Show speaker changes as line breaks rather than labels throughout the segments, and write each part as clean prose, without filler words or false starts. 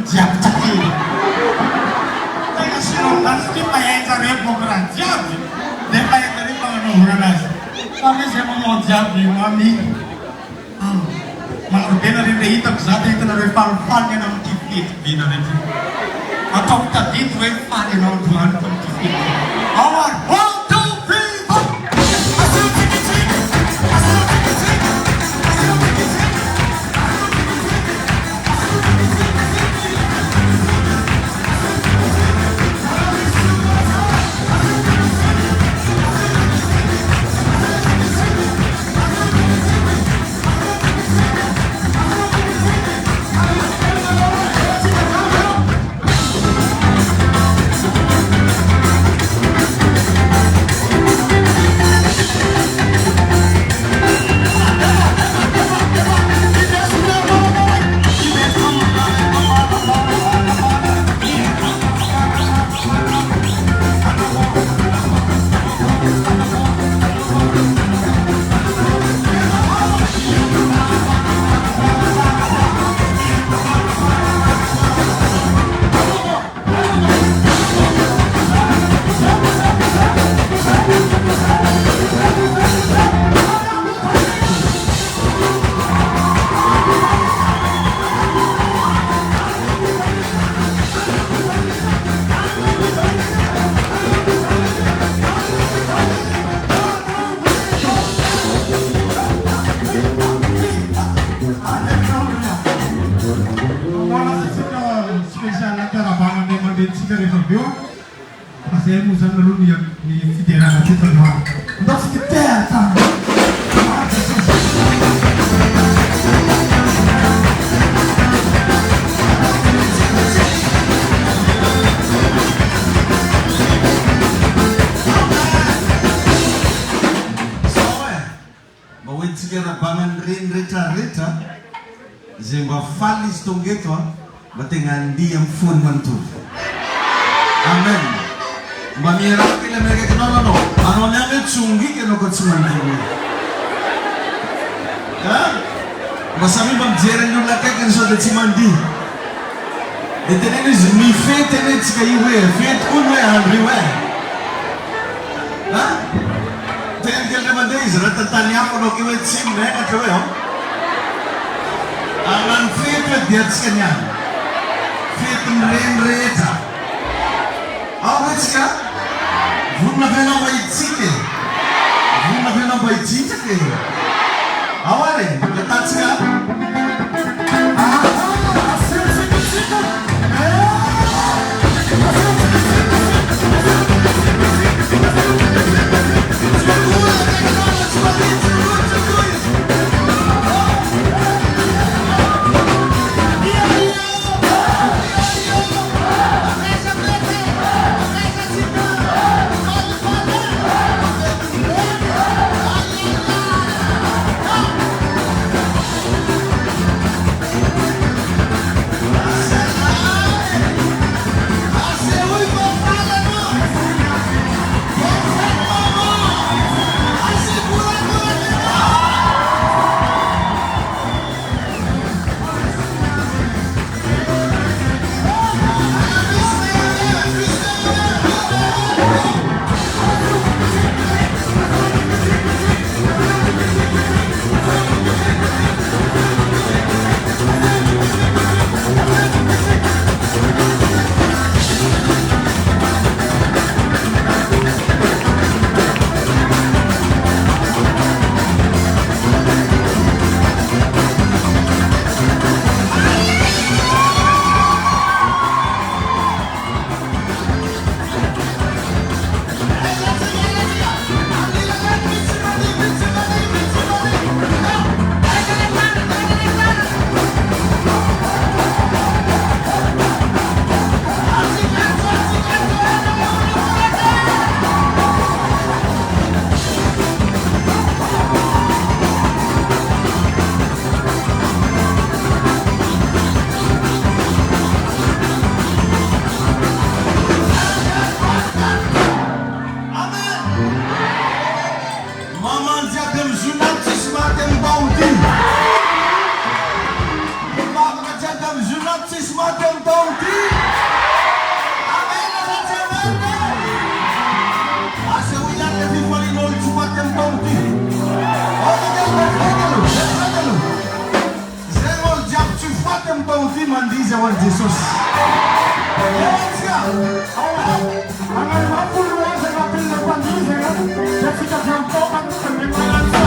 jam cekil. Saya silakan sedikit payah cari program jam. Dia payah cari pengenuhan. Kami saya mau jam di mami. Malah dia dari hitam saat itu dari fan yang nama TV bina itu. Atau tadi itu fan yang nama Tuhan TV. Awal 1, 2, 3, 4. Saya musa lalu yang di Fiainana itu terluar. Untuk sekitar bawit sigara bangan rin rita zimba falis tonggeto batengan di yang fun mantu. Amen. Bamira kila mereka no. Ano namin chungi keno ko chungi. Ha? Masami bang jeren yung lakay kan so de chimandi. Ito na mi fete na chikayiwe, fete unwe hanriwe. Ha? Tenkel naman de izra tatanya ko no kiwe chim na katwe ho. Alan fete diat kanya. Fete reta. Awet ka? Vuna vena baitike. Vuna vena baitike. Aware, letats ka? Jesus. Yes, God. Ang mapuluan sa kapil na pandisya, kasi kasampokan sa limalansa.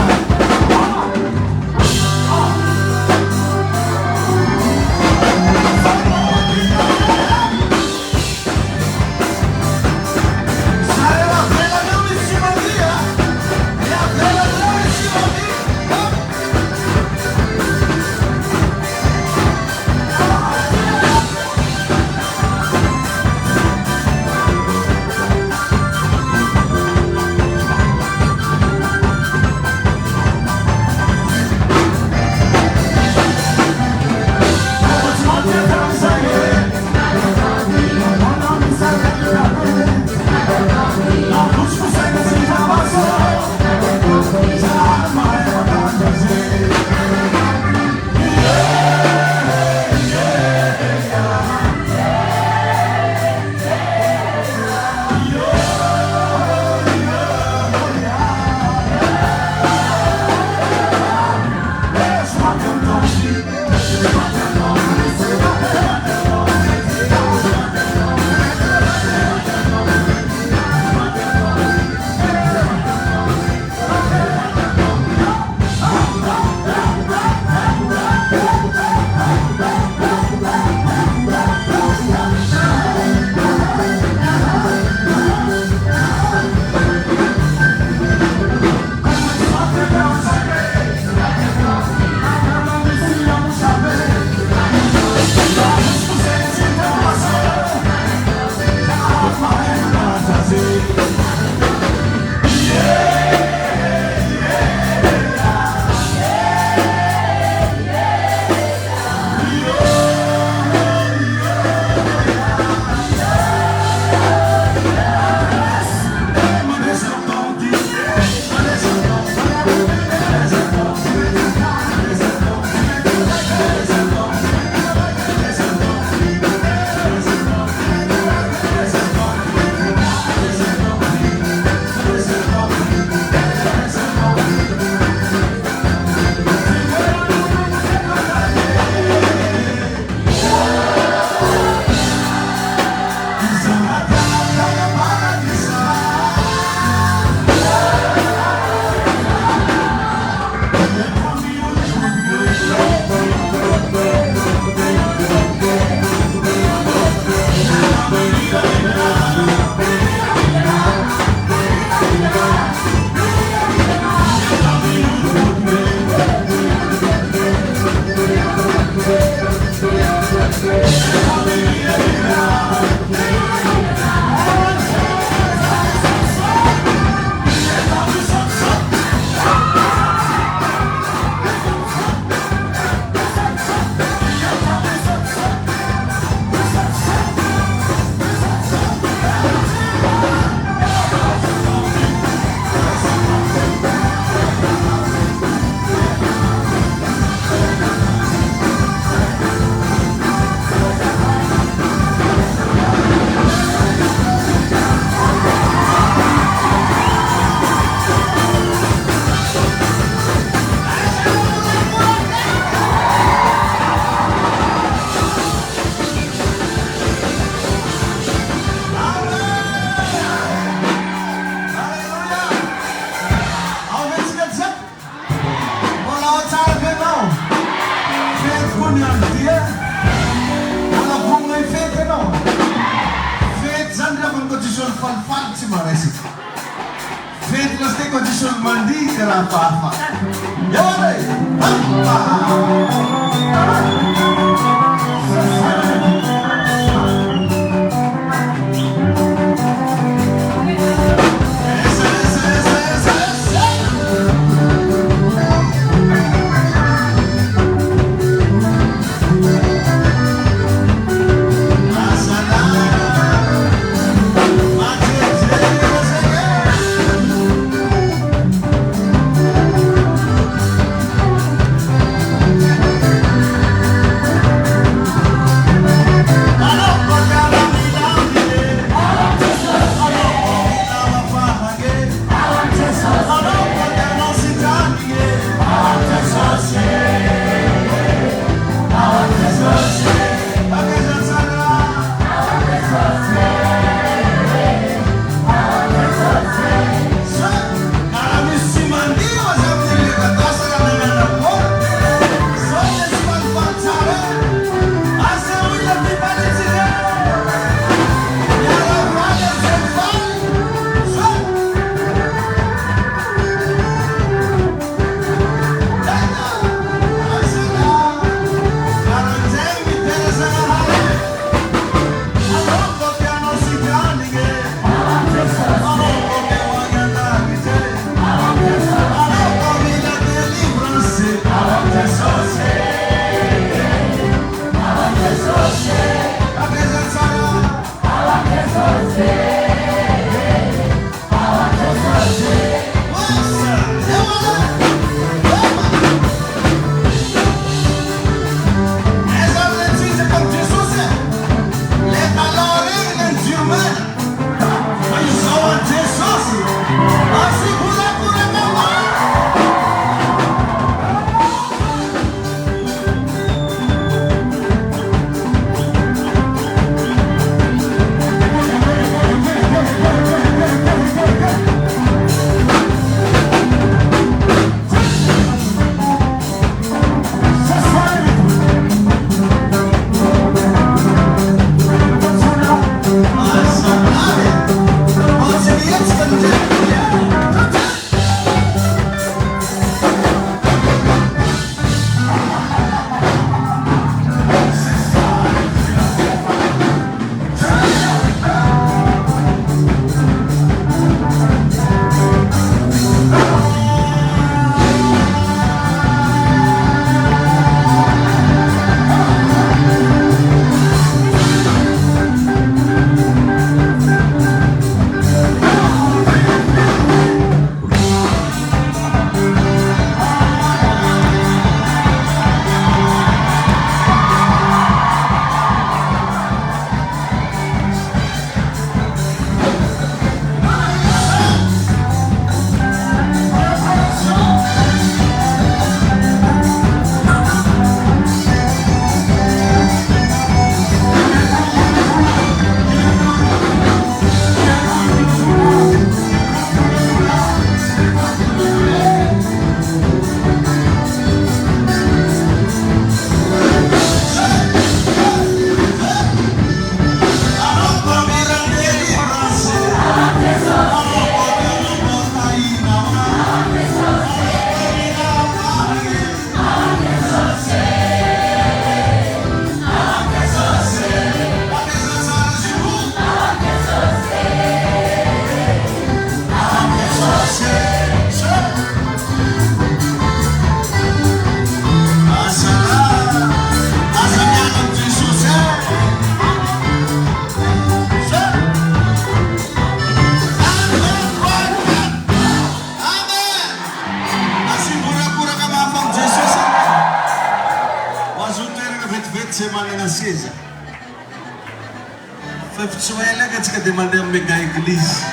Fefsuela kasi ka demanda yung mega iglis.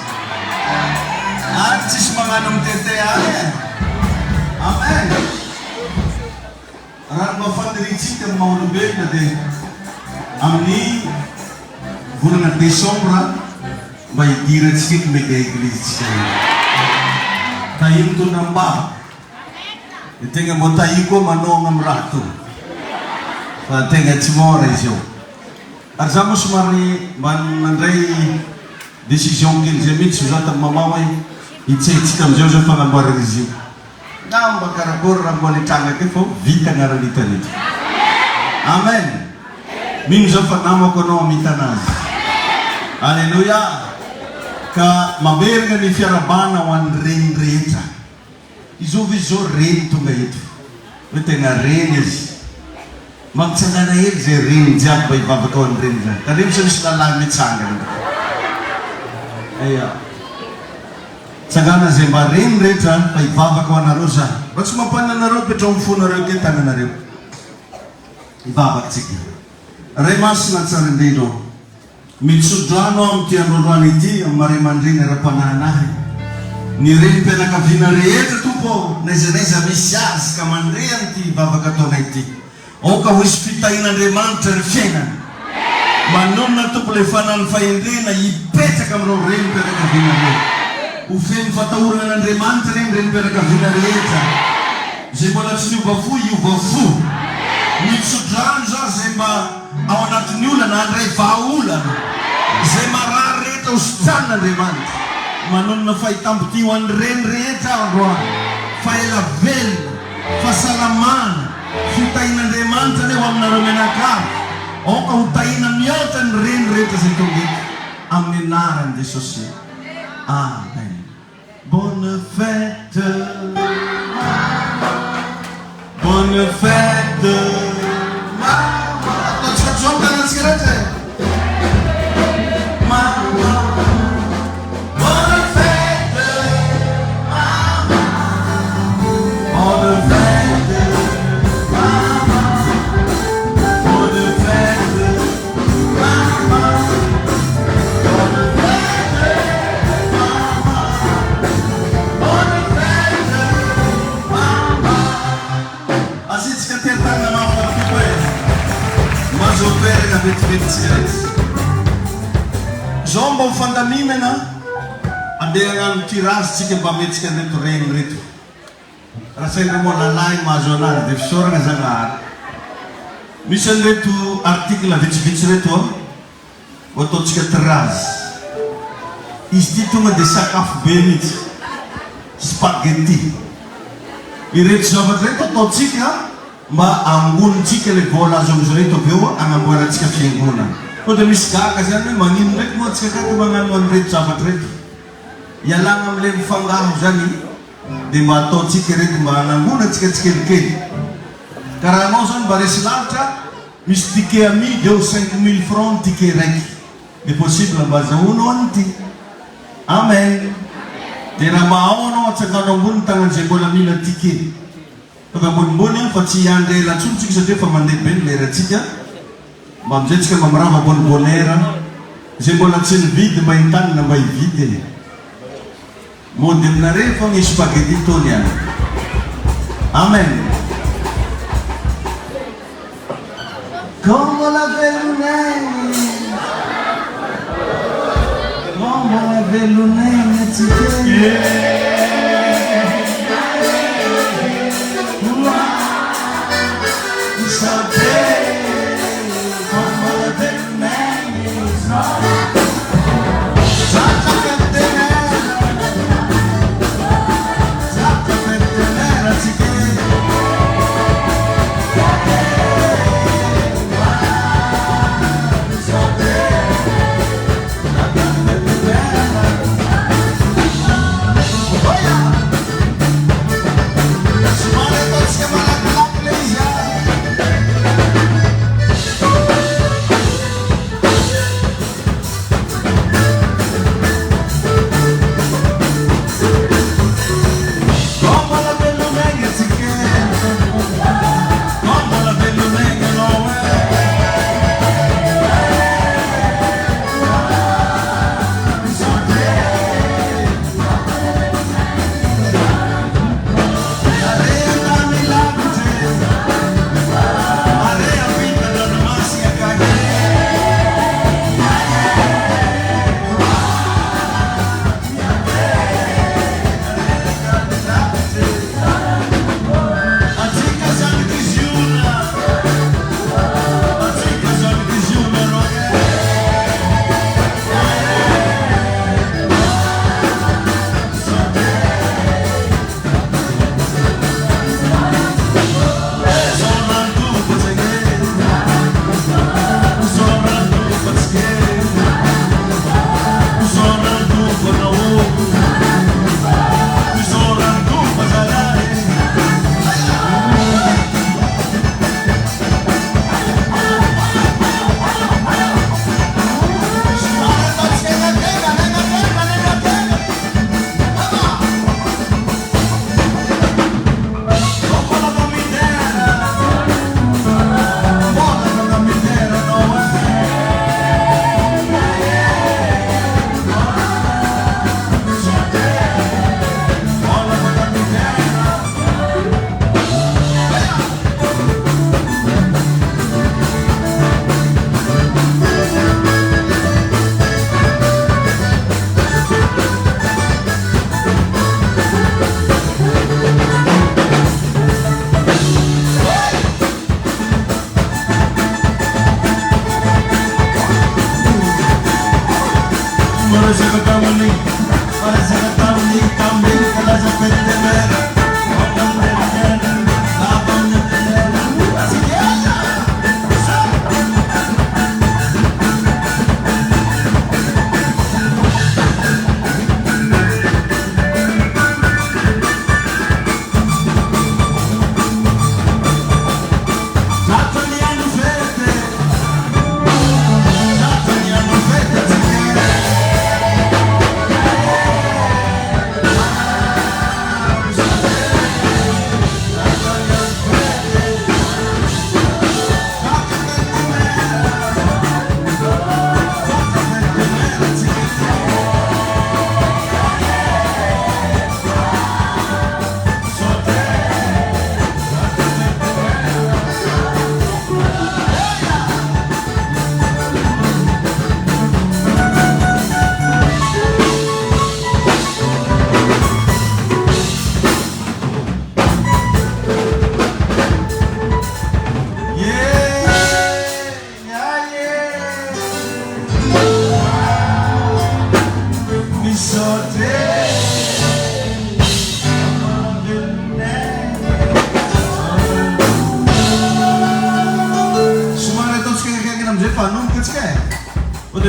At sis mga nung teteane. Amen. Arat mo fandiritsi ka maulubeg na de. Amni guna na de sombra may girat sikit mega iglis. Tayo to ng ba? Itenga mo tayo ko manong ang rato. Tenga timore siyo. At sa mo sumari manandray desisyon kin zemit suzata mamaway itse kam Joseph ang barrizi. Ngam bakarabor ang bonitanga kefo vita ngaralita nito. Amen. Minjo fa namo kono mitanas. Haleluya. Ka maberga ni fiarabana wan rendreta. Izo viso rento ngayon. Wetenga renes. Magsana na yun, rin dyan by babakon rin dyan. Karim siya sila langit sangan. Kaya, sagana siya ba rin dyan by babakon na rosa. Ba't sumapan na naro, petong funeral kita na naro. Ibabak sige. Remas na sa rin dito. Mitsudrano ang tiyanruan iti, ang marimandri na rapananahe. Nirin pinakavinarieta tupo, nesa misyas, kamandrian ti babakaton iti. O ka hospital na remanta Fiainana. Manon na to plefanan Fiainana ipeta kamro rempe ka vinare. Ufem fataura na remanta rempe ka vinareta. Zebola tsinu bafu yu bafu. Mitsu dranja zema awanat nyula na andre faula. Zema rareta ustana remanta. Manon na fai tamptiwan renreta roa. Fai la vel fasalaman. Hutay na remanta ni wam na rumenakar. O kahutay na miyotan rin rito sa tugig. Ang minaran de Sosi. Amen. Bonne fête. Bonne fête. Mama. Tutsuksok ka ng sirete. Mama. Bonne fête. Mama. Bonne fête. Zombo fandamime na adengan tiras chicken bamits kan dentro rain rito. Rasanya mo na line mazonan de sora na zangar. Mission rito artikel na vich rito. Wato chicken tiras. Istitu nga de sakaf benit spaghetti. Irit sobat rito to chicken ma ambun chicken le bola zomzorito bewa ang ambara chicken fienguna. Kung damiska kasi ano, manginrek mo at saka mga non-red sabat red. Yalang ang lem fangam jani, di mato chikirit mga nangunat chikirit. Karamosan barisilata, mistike ami, Deo 5,000 francs tikirek. Di posible ba sa unonti. Amen. Di na maaono at saka nabuntangan sa bolamila tikir. Pagkabunbun yung patsiyan de la chumchik sa defa mandipin, lera chika. Mamjets ka mamrama bonbonera. Sembola tsin vide may tan na may vide. Modem na rin pang spaghetti to niya. Amen. Como la velunene. Como la velunene tike.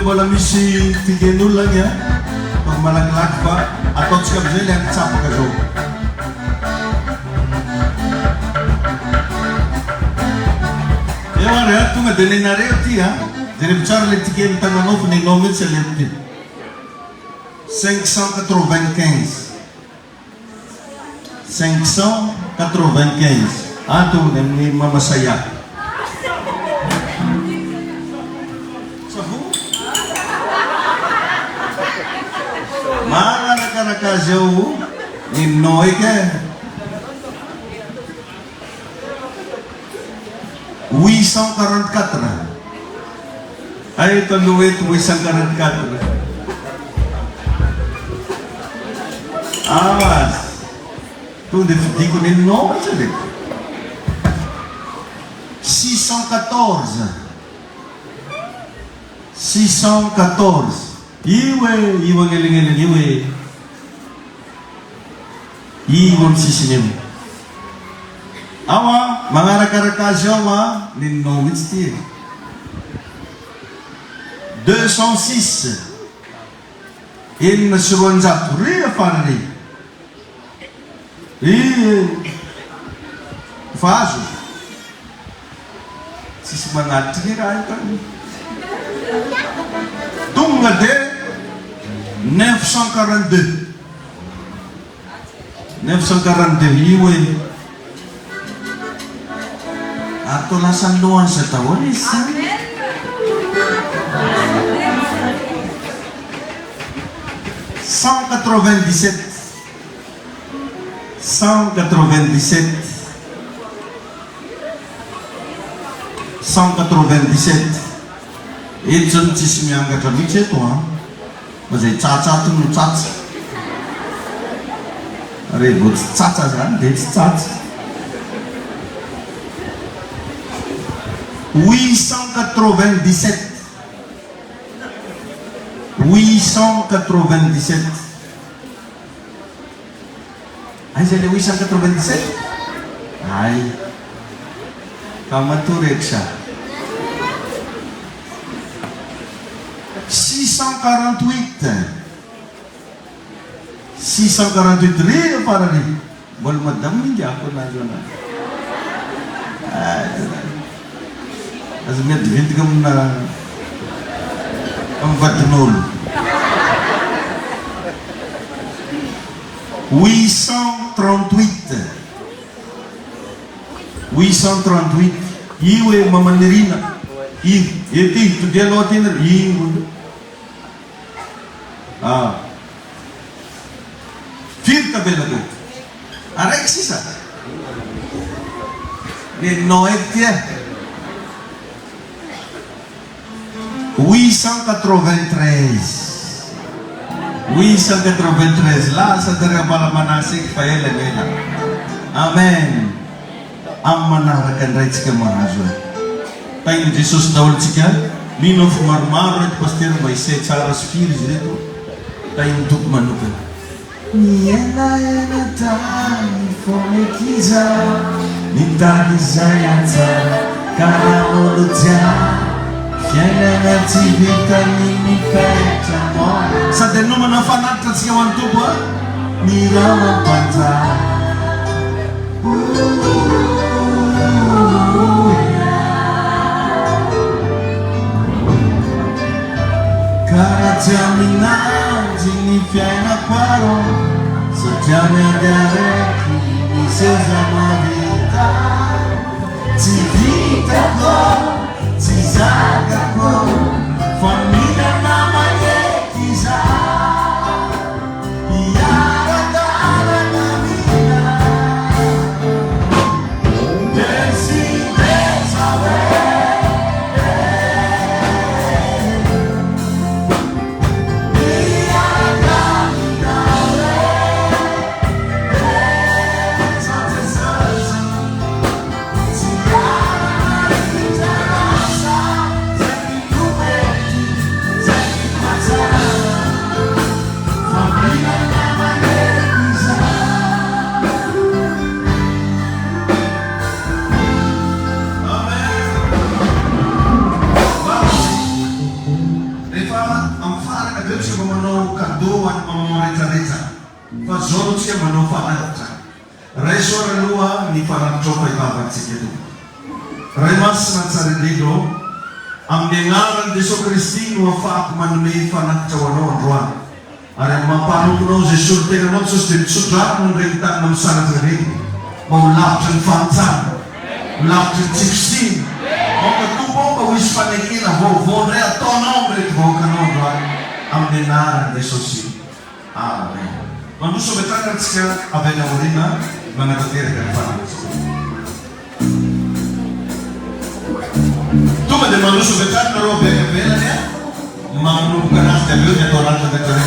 Bola misi 3-0 lang ya. Pag malaglag pa, atot sa kabzay lang sa pagkaso. Ewan ya, tu madali na rin ti ha. Jadi bicara le tikem tangan of ni nomit sa lemti. 595. 595. Ato ni Mama Saya. Mana nakarakas jauh ni noi ke 844. Ay taluit 844. Awas. Tu di ko ni no sabi. 614. 614. Iwe ngeling-ngeling iwe sisinim. Awa mga raka-raka ma ninno mitsti. 206. In suronza ria farri. Fazo. Sisi mangat kira kan. Tunga de 942. 942 iwe. Ato lasan doang sa tawon isa. 197. Itsun tsisy miangatra mihitsy eto ha. Mazay tsatsa no tsatsa. Revo tsy tsatsa zany dia tsy tsatsa. 897. 897. Ay, zay le 897? Ay. Kamaturek siya. 648. 648 rin para rin. Bol madam hindi ako na doon. As met hindi ka na ang batunol. 838. Iwe mamanirina. Iti tu dia lotin iwe. Fir kabela ko. Arek sisa. Ni noet dia. 893 lah sadara bala manasik paela gela. Amen. Amanarakan rights ke mahaswa. Tayo Jesus daul siya. Mino marmaro at pastor may se charas feel dito. tayo untuk manukan. Niena tani fomekiza, nitani zayanza, kana oluja, Fiainana tivita nini peta mo. Sa denuma na fanata siya wantuba, nirama panta. Karatamina jini Fiainana paro, setiame dareki ni sezama vita, tivita ko, tizaga ko, família namanya kiza, yara dara namina, desi desawe. Fazonche manofanata. Reso relua ni paratropa ibaba tsigedu. Remas natsaredido am dengaran deso Kristino fa manmei fanat chawano roa. Are mapanu no Jesus te no sustin sutra mun renta nam sanat redi. Mau lapten fantan. Lapten 16. Mau ketubo mau hispanekina vo rea tono mret vo kanon roa. Am dengaran deso si. Amen. Manusia betanya sekarang abena urina mengatur dan faham. Tu mende manusia betanya robe bela ya, manu bukan asal dia orang yang terkena.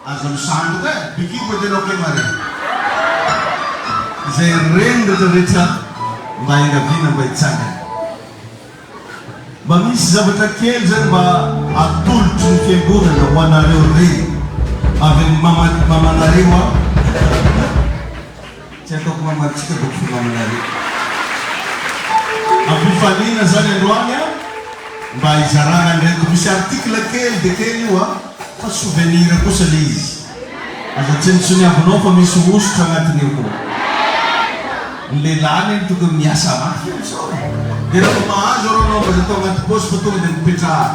azo misandoka bikipo itanao ke mare izay reny rehetrarehetra mba engavina mba hitsangana mba misy zavatra kely zany mba atolotry ny fiangonana ho anareo reny avy mamanareo a tsy ataoko mamatsika boko fo mamanareo ampifaliana zany androany a mba hizarana ndraiky misy article kely de kely io a fa souvenir kosa le izy aza tsy nitsoniavinao fa misy osotra agnatiny io koa ny lehilahy neny tonga miasa mafy amizao de raha mahazo arao anao mba za atao agnaty posy fa tonga de mipetraha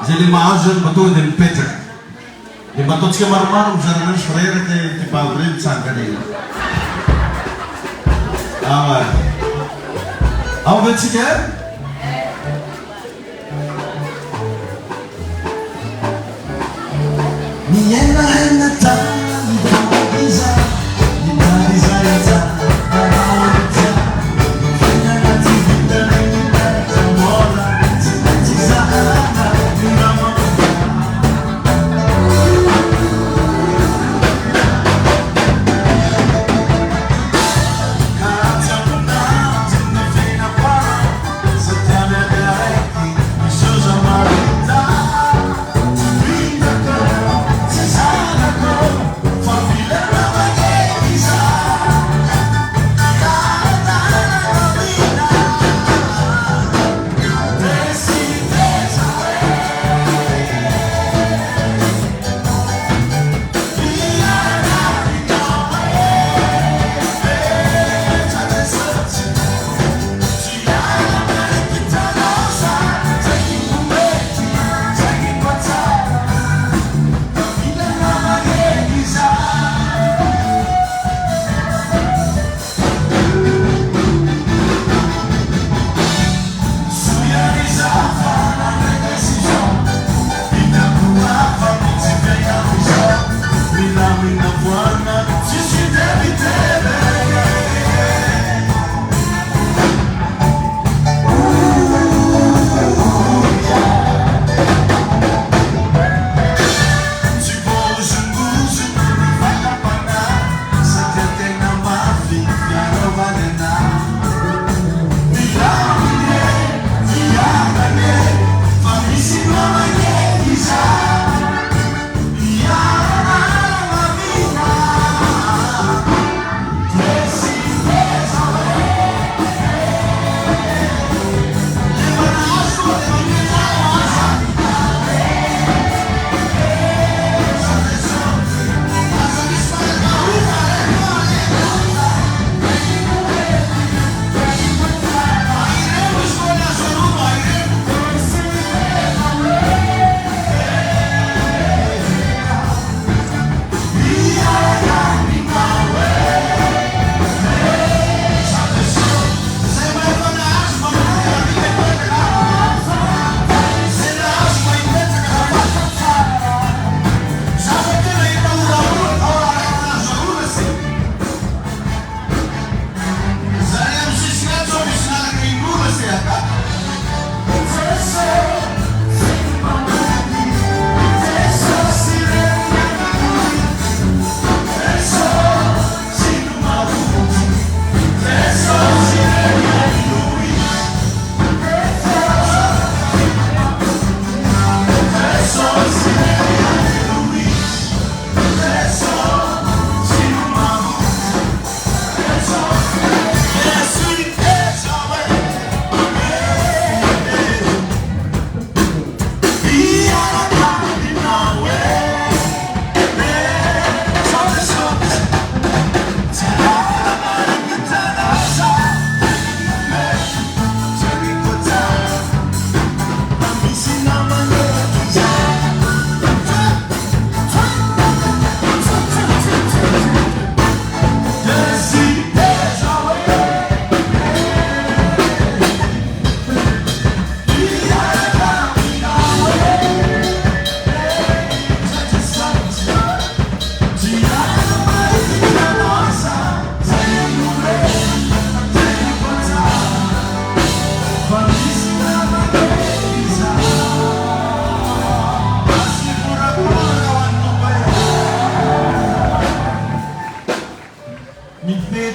zay le mahazo zany mba tonga de mipetraka de mba ataontsika maromaro mizarana azy fa reraka ty bavy reny mitsangana iny ao vatsika miaina haina tany iza imariza iza araoza fiainana ty vitana tamola tsy zahana mirama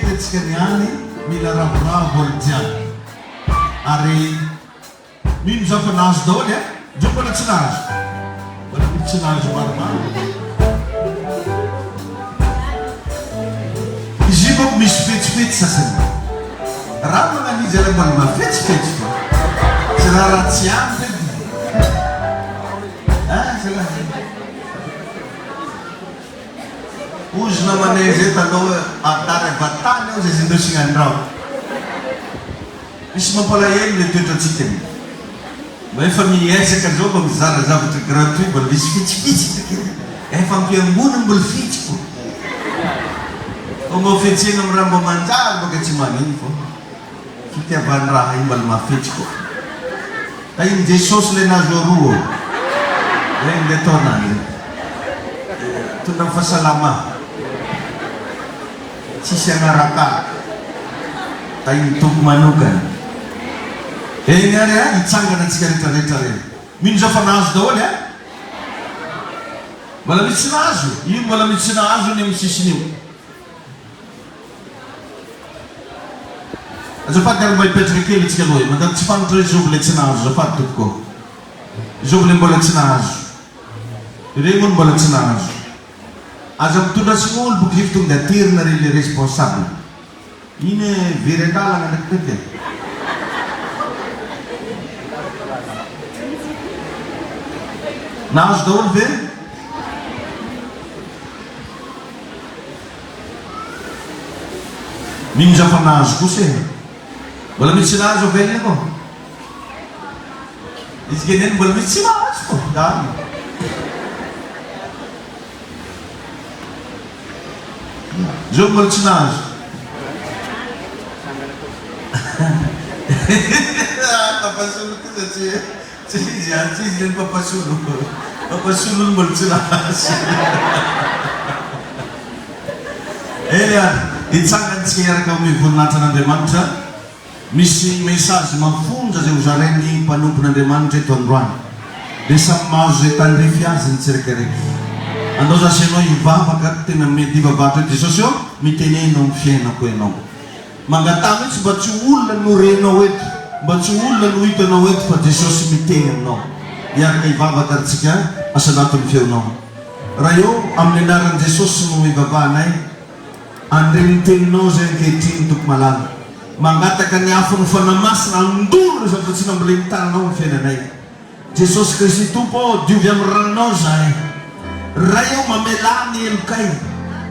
fety niany mila ravoravo olo jiaby ary mino zao fa nahazo daholy jo mbola tsy nahazo mbola mino tsy nahazo maromaro izy io manko misy fetsifetsy sasany raha magnanizy ala mbola mafetsifetsy fa sy raha tsy ampy ozy namanay zay taloha atary vatany ao zay zindeo signanindrao misy mampalahelo le toetratsika mba efa miezaka zao mba mizara zavatra gratuit mbola misy fitsifitsy efa ampiambony mbola fitsiko mba fetsena amy raha mba manjary baka tsy manino fo fitiavany raha iny mbola mafetsiko ka iny jesosy le nazo aroa regny le taonazy tondra fahasalama tsisy agnaraka ka iny tompo manokana eny ary hitsangana antsika rehetrarehetra reny mino zao fa nahazo daholy mbola misy nahazo io mbola misy nahazo ny amy sisin'io azafady ary mba hipetraka kely itsika aloha mandany tsy fantatra hoe zovy le tsy nahazo azafady tompoko zovy le mbola tsy nahazo regny olo mbola tsy nahazo aza mitondra sin'olo boky zivy tonga de aterina reny le responsable iny very andalagna ndraiky tety nahazo daholo ve mino za fa nahazo kosa mbola misy nahazo avelany ko izy keneny mbola misy tsy nahazo ko dany zao mbola tsy nahazo papasolo ko satria tsy izy any tsy izy leny papasolo papasolo mbola tsy nahazo ely any hitsangantsika iaraka amy voninahitran'Andriamanitra misy message mafonja zay hozarainy mpanompon'Andriamanitra eto androany de samy mahazo zay tandrefy azy ny tsiraikaraiky andao zasy ianao hivavaka tena mety hivavatra eto Jesosy eo mitenenao amy fiainako ianao mangatamy etsy mba tsy olona no renao eto mba tsy olona no hitanao eto fa Jesosy miteny aminao iaraka hivavaka aritsika asanato amy feonao raha eo amin'ny anaran'i Jesosy no hivavahanay andreny teninao zay ankehitriny tompo malala mangataka ny afo ny fanamasina andolo rehefa tsy nambola nitananao ny fiainanay Jesosy Kristy tompo diovy amy ranonao zahay raha eo mamelany elokay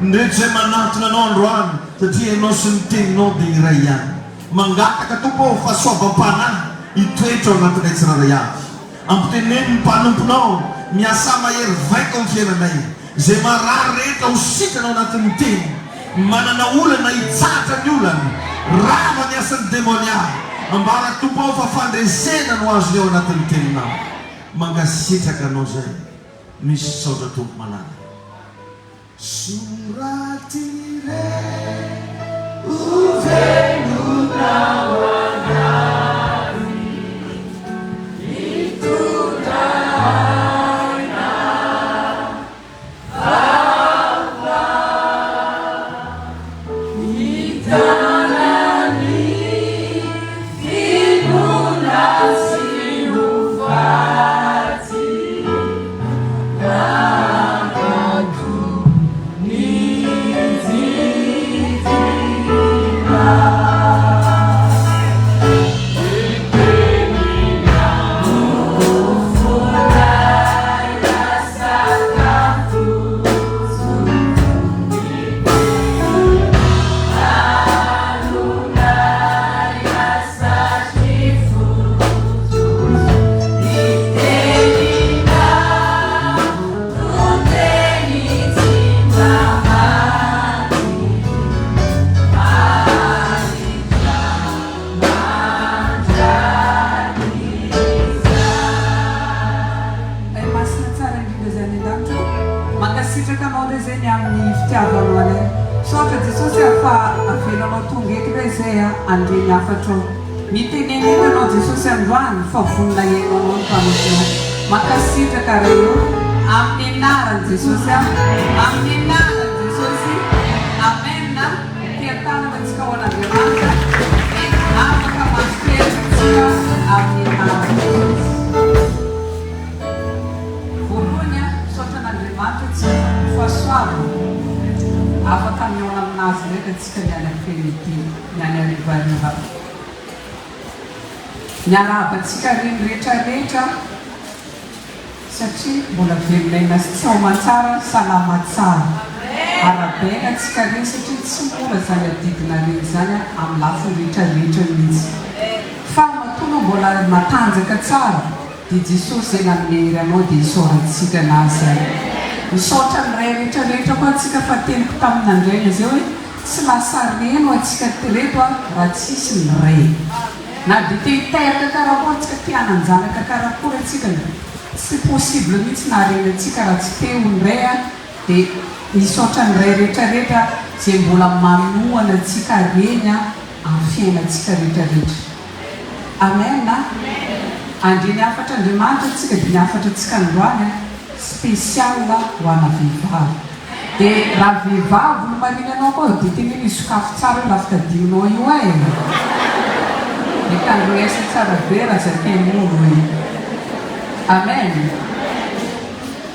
ndreky zay manatona anao androany satria ianao sy ny teninao de iray ihany mangataka tompo fahasoavam-panahy hitoetra ao anatinay tsiraray avy ampiteneny ny mpanomponao miasa mahery vaika amy fiainanay zay marary rehetra ho sitanao anatin'ny teny manana olana hitsatra ny olany rava ny asan'ny demoniahy ambara tompo ao fa fandresena no azo eo anatin'ny teninao mangasitraka anao zay misy saotra tompo malala soratire uvenunao anazy itudaina vava itanani finunasi ufati andreny afatra mitenenenanao Jesosy androany fa vonona iainanao ny mpanoseo makasitraka raha io amin'ny anaran'i Jesosy amin'ny anaran'i Jesosy amen
Fiainana ho an'Andriamanitra dia afaka masitrerantsika amin'ny anaran'Jesosy. Voalohany misaotra an'Andriamanitra tsika fahasoavana afaka miaona aminazy ndraika tsika miala fenity miany arivariva. Miarabantsika reny rehetrarehetra satria mbola velolaina sy tsy homan-tsara salama tsara. Arabaina tsika reny satria tsy mora zany adidina reny zany amin'ny lafiny rehetrarehetra mihitsy. Fa matoa mbola matanjaka tsara dia Jesosy zay namery anao dia isaorantsika anazy zany. Misaotra amin'ray rehetrarehetra koa antsika fa teniko tamin'andrena zay hoe tsy lasa reno antsika tereto raha tsisy ny ray. Na dia te hiteraka karakory antsika te hananjanaka karakory antsika tsy possible mihitsy naharena antsika raha tsy teo ny ray dia misaotra ny ray rehetrarehetra zay mbola manohana antsika reny amin'ny fiainantsika rehetrarehetra. Amen na? Andry ny afatra Andriamanitra antsika dia ny afatra antsika androany spécial ho ana vehivavy. Dia raha vehivavy no marinanao koa dia tena hoe misokafo tsara hoe lafitadinao io e. Dia kandroesa tsara be raha zakain'olo e. Amen.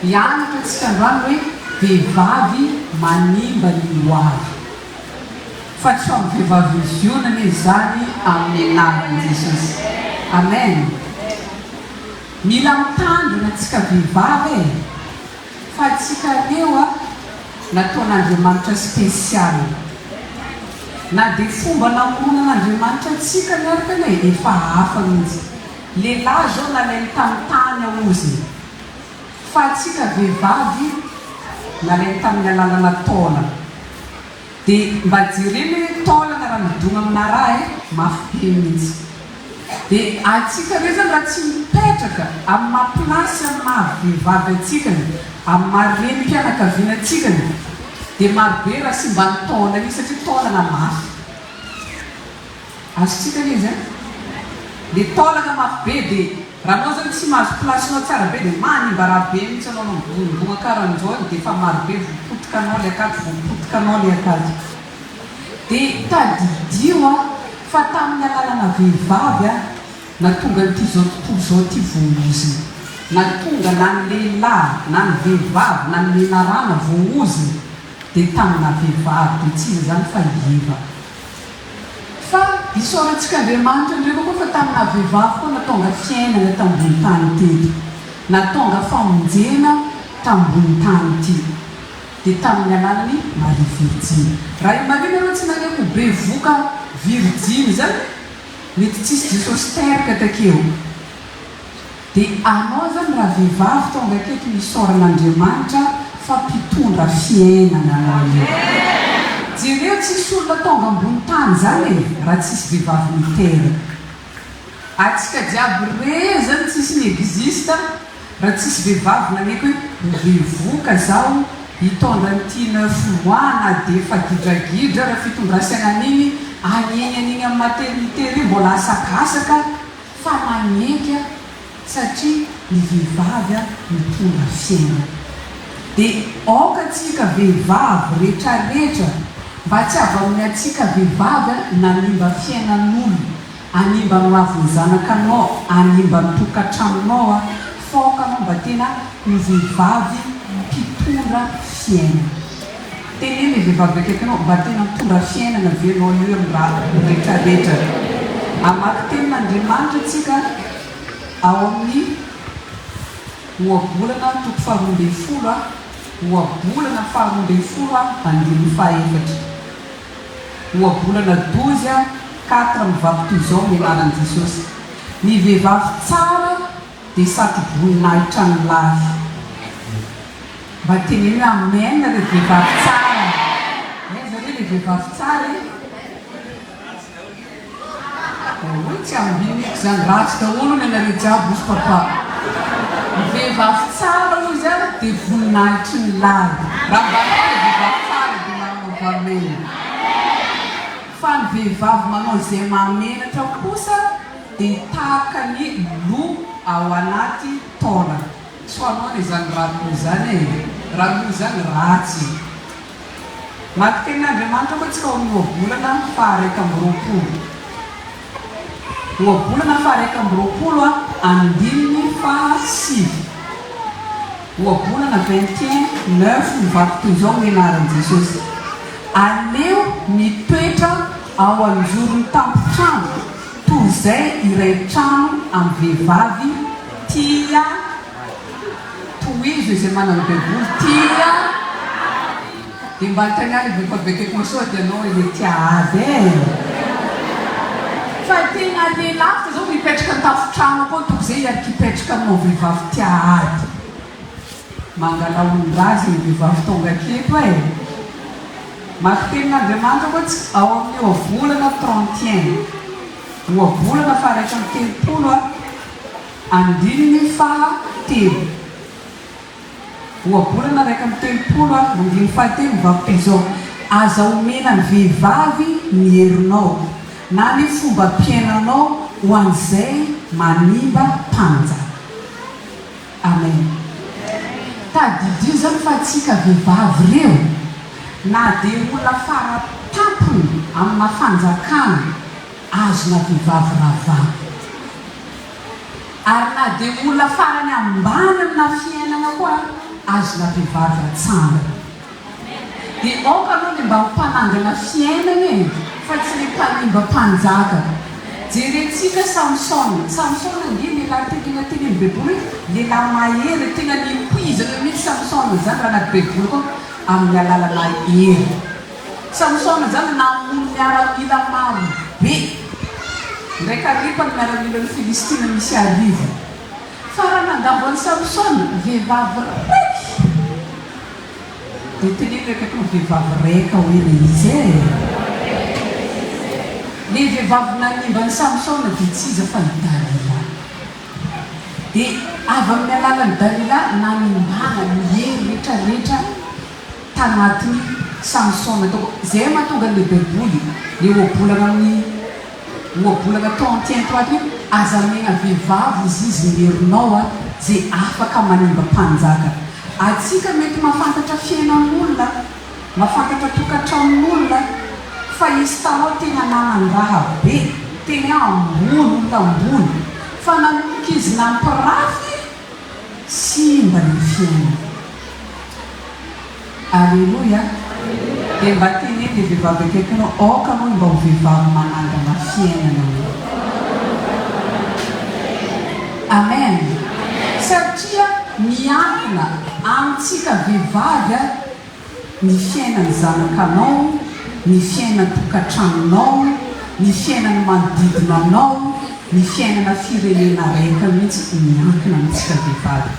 Hianatra antsika androany hoe vehivavy manimba ny loavy. Fa tsy ho amin'ny vehivavy izionana izy zany amin'ny anaran'i Jesosy. Amen. Mila mitandrina antsika vehivavy e. Fa antsika reo nataon'Andriamanitra spécial. Na dia fomba namoronan'Andriamanitra antsika miaraka ne efa hafa mihitsy. Lehilahy zao nalainy tamin'ny tany aozy. Fa antsika vehivavy nalainy tamin'ny alalana taolana. Dia mba jereny taolana raha midona amina raha mafy be mihitsy. Dia antsika re zany raha tsy mipetraka amin'ny mahapilasy amin'ny mahavehivavy antsika amin'ny mahareny mpianakaviana antsika dia marobe raha sy mba ny taolana io satria taolana mafy. Azontsika izy dia taolana mafy be dia raha anao zany tsy mahazo plasinao tsara be dia manimba raha be mihitsy anao nambonibona karan'izao dia efa marobe vopotika anao le akaty vopotika anao le akaty. Dia tadidio fa tamin'ny alalana vehivavy na tonga n'ity zao tontolo zao ty voaozy. Na tonga na ny lehilahy na ny vehivavy na ny menarana voaozy dia tamina vehivavy dia tsy izy zany fa iva. Fa isaorantsika Andriamanitra ndreka koa fa tamina vehivavy koa natonga fiainana tambony tany teto. Natonga famonjena tambony tany ty. Dia tamin'ny alalany Maria Virginy. Raha imarina anao tsy naneko bevoka Virginy zany mety tsisy Jesosy teraka takeo. Dia anao zany raha vehivavy tonga aketo misaoran'Andriamanitra fa mpitondra fiainana anao io. Jereo tsisy olona tonga ambony tany zany raha tsisy vehivavy miteraka. Atsika jiaby re zany tsisy ny exista raha tsisy vehivavy naneko hoe bevoka zao hitondra n'ity 9 mois na dia efa gidragidra raha fitondrasana an'iny an'iny amin'ny maternité ry mbola asakasaka fa maneka satria ny vehivavy mitondra fiainana. Dia aoka antsika vehivavy rehetrarehetra mba tsy avy amin'ny antsika vehivavy nanimba fiainan'olo, animba ny raviny zanakanao, animba ny tokantranonao fa aoka anao mba tena ny vehivavy mpitondra fiainana. Teneny vehivavy akaikinao mba tena mitondra fiainana venao io amin'ny raha rehetrarehetra. Amaky tenin'Andriamanitra antsika ao amin'ny ohabolana toko faharoambin'ny folo ohabolana faharoambin'ny folo andimy fahaefatra. Ohabolana 12 4 mivavy toy izao mianaran'i Jesosy. Ny vehivavy tsara dia satroboninahitra ny lahy. Mba teneny hoe amen le vehivavy tsara. Aiza re le vehivavy tsara e? Hoe tsy ambiniko zany ratsy daholo ny anareo jiaby osy papa. Ny vehivavy tsara hoy zany dia voninahitry ny lahy. Raha mba atao le vehivavy tsara dia manao vamena. Fa ny vehivavy manao izay mamenatra kosa dia tahaka ny lo ao anaty taolana. Tsy ho anao ny zany raha loha zany e. Raha loha zany ratsy. Maka tenin'Andriamanitra koa tsika amin'ny ohabolana faharaiky amby roapolo. Ohabolana faharaiky amby roapolo andininy fahasivy. Ohabolana 21:9 mivaky toy izao ny anaran'i Jesosy. Aleo mitoetra ao anjoron'ny tampotrano toy izay iray trano amin'ny vehivavy tia tohizo izay manana baiboly tia. Dia mba tany any vehivavekeko sao dia anao ilay tia ady fa tena lehilahy zao mipetraka an-tafotrano koa toy izay ariky hipetraka aminao vehivavy tia ady. Mangalaondrazy ny vehivavy tonga aketo e. Maka tenin'Andriamanitra koa ao amin'ny ohabolana 31. Ohabolana faharaiky amby telopolo andininy fahatelo. Ohabolana raiky amby telopolo andininy fahatelo mivaky toy izao. Aza omena ny vehivavy ny herinao na ny fomba mpiainanao ho an'izay manimba mpanjaka. Amen. Tadidio zany fa atsika vehivavy ireo na dia olona faratampony amina fanjakana azona vehivavy ravana, ary na dia olona farany ambany amina fiainana koa azona vehivavy atsangana. Dia aoka aloha ny mba mpanangana fiainana e fa tsy ny mpanimba mpanjaka. Jerentsika Samsona ndia lehilahy tena teny amin'ny baiboly, lehilahy mahery tena nipoizana mihitsy Samsona zany raha anaty baiboly koa amin'ny alalana hery. Samsona zany namono miaramila maro be, ndraiky aripa ny miaramila ny Filistina misy arivo. Fa raha nandavon'ny Samsona vehivavy raiky. Dia teneny raiky ny vehivavy raika hoe izy e. Ny vehivavy nanimba ny Samsona dia tsy iza fa ny Dalila. Dia avy amin'ny alalan'ny Dalila nanimbana ny hery rehetrarehetra tanatiny Samsona. Izay mahatonga ny baiboly ny ohabolana 31 aza mena vehivavy izy ny herinao zay afaka manimba mpanjaka. Atsika mety mahafantatra fiainan'olona, mahafantatra tokantranon'olona, fa izy tanao tena nanandraha be, tena ambony tambony, fa nanomboka izy nampirafy sy mba ny fiainana. Alleluia. Dia mba teneny ny vehivavy akaikinao, aoka moa mba ho vehivavy manangana fiainana. Amen. Satria miankina amintsika vehivavy ny fiainany zanakanao, ny fiainany tokantranonao, ny fiainany manodidina anao, ny fiainana firenena raika mihitsy miankina amintsika vehivavy.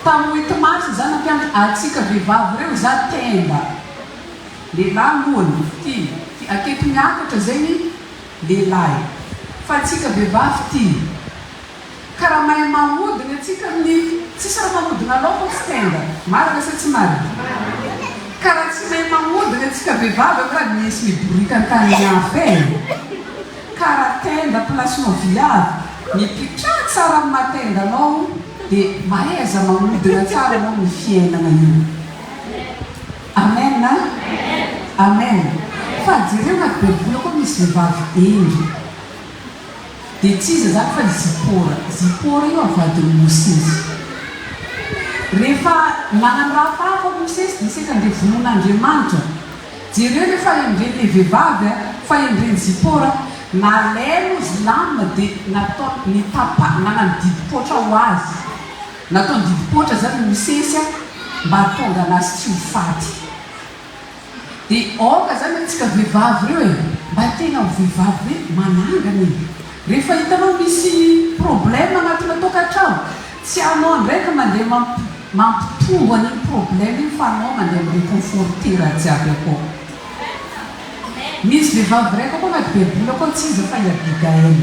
Tamin'ny 8 mars zany ampianatra atsika vehivavy ireo za tenda. Lehilahy lohany ty aketo miakatra zay ny lehilahy. Fa atsika vehivavy ty karaha mahay mamodina atsika amin'ny tsisy raha mamodina laoko tsy tenda. Marina sa tsy marina? Karaha tsy mahay mamodina atsika vehivavy raha misy miborika an-tany hafa e. Karaha tenda plasinao viavy, mipitraka tsara amin'ny matendanao dia mahaiza mamodina tsara anao ny fiainana io. Amen na? Amen. Fa jereo anaty baiboly koa misy vehivavy endry. Dia tsy iza zany fa Zipora io avadin'i Mosesy. Rehefa manano raha hafa Mosesy dia seka andeha vonon'Andriamanitra. Jereo rehefa endren'ilay vehivavy fa endren'i Zipora, nalainy izy lamba dia natao nanano didim-potra ho azy. Nataony didim-potra zany Mosesy mba hatonga anazy tsy ho faty. Dia aoka zany antsika vehivavy ireo e, mba tena ho vehivavy hoe manangana e. Rehefa hitanao misy problème anatina tokantrano, tsy anao ndraika mandeha mampitombo an'iny problème iny fa anao mandeha mireconfortera jiaby akao. Misy vehivavy raika koa anaty baiboly koa tsy iza fa i Abigaël.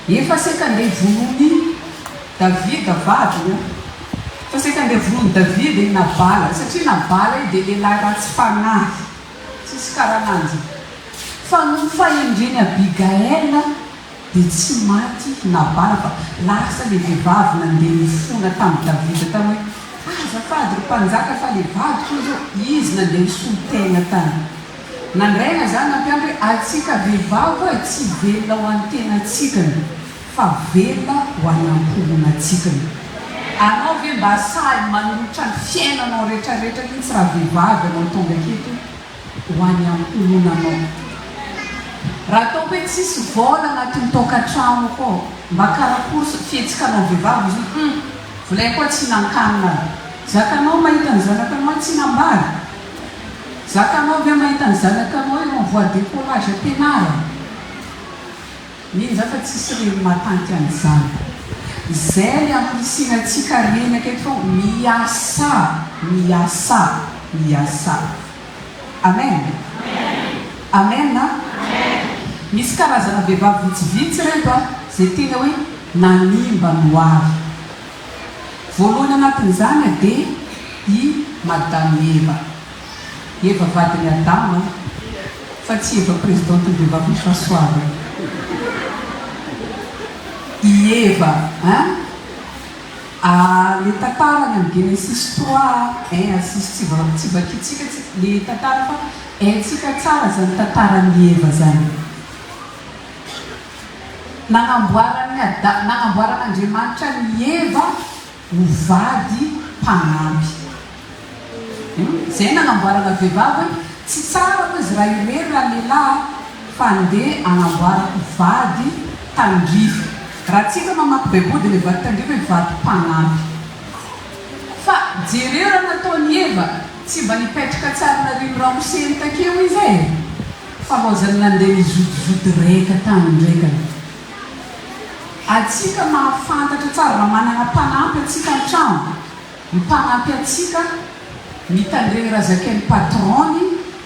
Efa seka andeha vonony Davida vadiny, fa seka andeha vonony Davida i Nabala, satria Nabala io dia lehilahy ratsy fanahy, tsisy karaha ananjy. Fa no fahendreny Abigaël dia tsy maty Nabala fa lasa ilay vehivavy nandeha nifona tamin'ny Davida tamy hoe azafady ry mpanjaka fa le vadiko zao izy nandeha solotena tany nandraina zany ampiandro hoe atsika vehivavy hoe tsy velona ho an'ny tenatsikany fa velona ho any ampononatsikany. Anao ve mba sahy manolotra ny fiainanao rehetrarehetra mihitsy raha vehivavy anao tonga aketo ho any ampononanao. Raha atao hoe tsisy vola anatin'ny tokantrano koa mba karakory fihetsikanao vehivavy izy volay koa tsy nankanina zakanao mahita ny zanakanao tsy nambary zakanao ve mahita ny zanakanao eo en voie décollage ampianara minza fa tsisy reny matanty an'izany. Zay le ampisinantsika reny aketo fa miasa. Amen. Amen na? Misy karazana vehivavy vitsivitsy reto zay tena hoe nanimba no avy. Voalohany anatin'izany dia I Madame Eva vadiny Adama fa tsy Eva présidente vehivavy François. I Eva le tantarany amin'ny Genesis 3 tsy vakitsika le tantara fa haintsika tsara zany tantaran'ny Eva zany. Nagnamboaran'Andriamanitra ny Eva ho vady mpanampy. Zay nagnamboarana vehivavy tsy tsara ho izy raha irery raha lehilahy fa andeha agnamboarako vady tandrify. Raha tsika mamaky baiboly le vady tandrify hoe vady mpanampy. Fa jereo raha nataony Eva tsy mba nipetraka tsara narino ramoseny takeo izy e fa lozany nandeha nizodizody raika tany ndraikany. Atsika mahafantatra tsara raha manana mpanampy atsika an-trano. Mpanampy atsika mitandregny raha zakain'ny patrony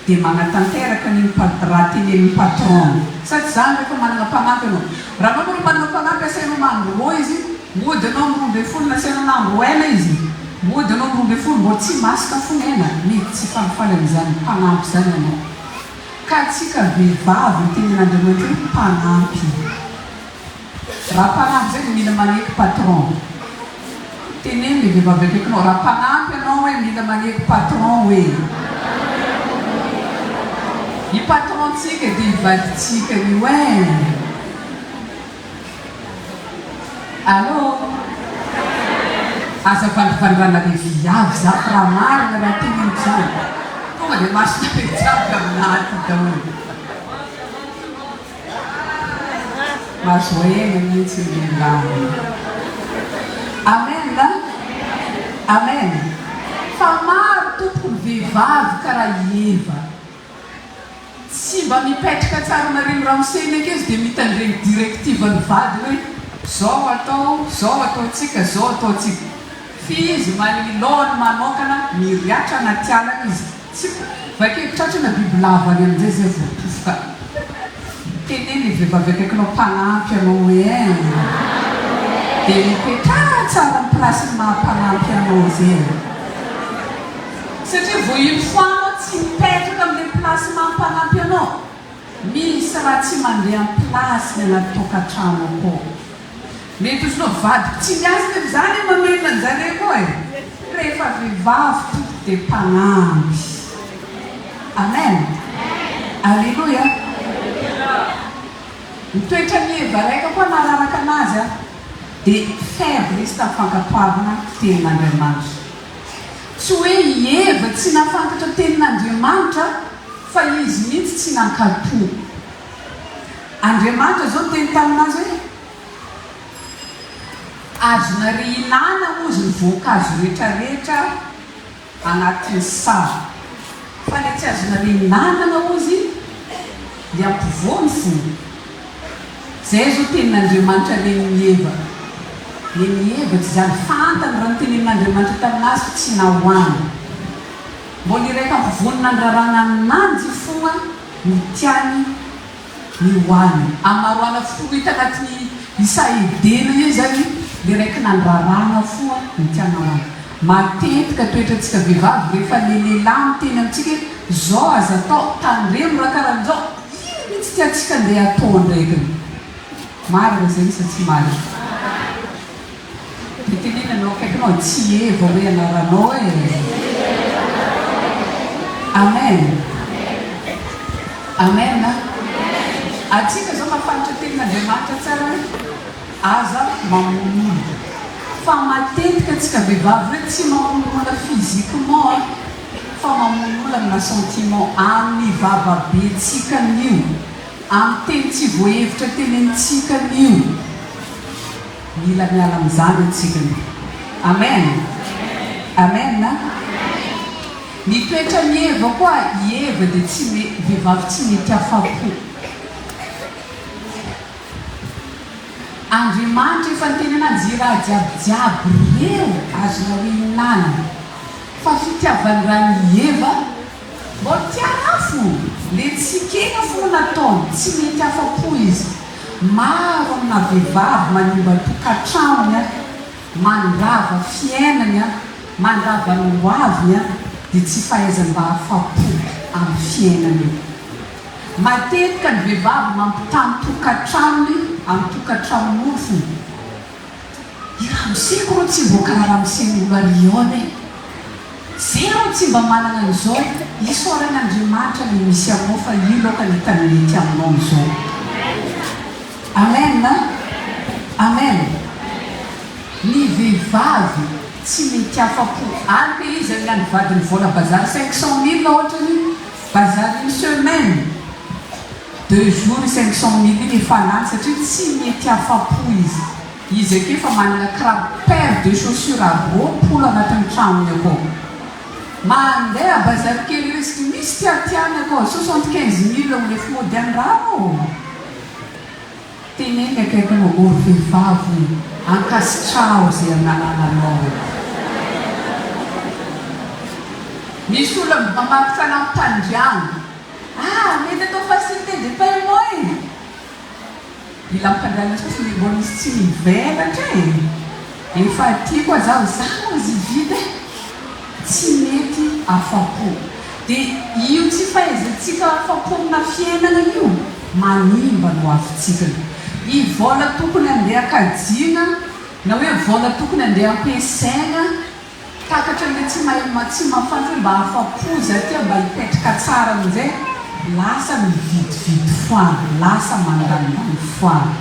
dia manatanteraka ny raha tenen'ny patrony. Sady zany rehefa manana mpanampy anao. Raha anao manana mpanampy asainao mandro roa izy, mody anao amin'ny 12 nasainao nandro ela izy, mody anao amin'ny 12 mbo tsy masaka fonena, mety tsy famifaly amin'izany mpanampy zany anao. Ka atsika vehivavy tenen'Andriamanitra hoe mpanampy. Raha mpanampy zay mila maneky patron. Teneny le vehivavy akaikinao raha mpanampy anao hoe mila maneky patron hoe. I patron tsika dia ivaditsika io hoe. Allô? Aza vandrovandrana le viavy za fa raha marina raha teneny zany. Tonga dia masina le jiaby aminaty daholo. Mazoena mihitsy lehilahy. Amen na? Amen. Fa maro tompony vehivavy karaha Eva. Tsy mba mipetraka tsara narimo ramoseny aky izy dia mitandregny direktivany vady hoe zao ataotsika. Fizy milohany manokana miriatra anaty alana izy. Tsy vakevitratrana bibilavany amin'izay zay voatofoka. Teneny vehivavy akaikinao mpanampy anao hoe dia mipetrara tsara ny plasy mahampanampy anao zay. Satria vao iny foanao tsy mipetraka amin'ilay plasy mahampanampy anao, misy raha tsy mandeha amin'ny plasy ny anaty tokantrano koa. Mety ozy nao vady tsy miasa nefa zany mamelona an'izany koa e. Rehefa vehivavy tompo dia mpanampy. Amen. Alleluia. Mitoetra ny Eva raika koa nararaka anazy dia faible izy tafankapoavana tenin'Andriamanitra. Tsy hoe i Eva tsy nafantatra tenin'Andriamanitra fa izy mihitsy tsy nankapo. Andriamanitra zao teny taminazy hoe azonary hinana ozy ny voankazo rehetrarehetra anatin'ny sary. Fa le tsy azonary hinanana ozy dia ampivoany fony. Zay zao tenin'Andriamanitra len'ny Eva. Len'ny Eva tsy zany fantany raha ny tenin'Andriamanitra taminazy tsy nahoany. Mbo ny raika ampivonina ny rarana ananjy foa ny tiany ny hoany. Amaroana fo hita anatin'ny Isaidena izy zany ny raika nandrarana foa ny tiana hoany. Matetika toetrantsika vehivavy rehefa le lehilahy miteny amintsika zao aza atao tandremo raha karahan'izao ino mihitsy tiantsika andeha atao ndraikany. Marina zay isa tsy marina. Dia tenena ianao akaikinao tsy eva hoe anaranao e. Amen. Amen. Atsika zao mafantatra tenin'Andriamanitra tsara hoe aza mamono fa matetika atsika vehivavy hoe tsy mamono olona physiquement fa mamono olona amina sentiment amin'ny vavabentsika nio, amin'ny teny tsy voahevitra tenentsika nio. Mila miala amin'izany antsika nio. Amen. Amen. Ny toetra ny Eva koa, i Eva dia tsy vehivavy tsy mety afa-po. Andriamanitra efa nitenena azy raha jiabijiaby reo azona hoe hinana, fa fitiavany raha ny Eva mbola tiarafo, le tsy kena fo nataony, tsy mety afa-po izy. Maro amina vehivavy manimba tokantramony, mandrava fiainany, mandrava ny hoaviny, dia tsy fahaizany mba afa-po amin'ny fiainany. Matetika ny vehivavy mampitany tokantramony amin'ny tokantramony fo. I ramoseko rô tsy mboka raha ramosen'olo arione, zay rô tsy mba manana an'izao, isoran'Andriamanitra ny misy aminao fa io loka ny tany mety aminao amin'izao. Amen. Amen. Ny vehivavy tsy mety afa-po. Anke izy amin'ny vadiny vola bazary 500 000 ohatra ny bazary une semaine, 2 jours 500 000 ny fanany satria tsy mety afa-po izy. Izy ake fa manana kiraro paire de chaussures roapolo anatin'ny tranony akao. Mandeha bazary kely resaka misy tiatiany akao 75 000 le fimodiany rano. Teneny akaikinao ory vehivavy ankasitrao zay anananao. Misy olona mamaky fanahy tandriagno. Mety atao facilité de paiement e. Mila mitandriagna sosy ny mbola misy tsy mivelatra e. Efa ty koa zaho izy vide tsy mety afa-po. Dia io tsy fahaizantsika afa-po amina fiainana io, manimba no avitsika. I vola tokony andeha akajiana na hoe vola tokony andeha ampiasaina, takatra le tsy mahafantatra mba afa-po zaty mba hipetraka tsara amin'izay, lasa mividividy foana, lasa mandanindany foana.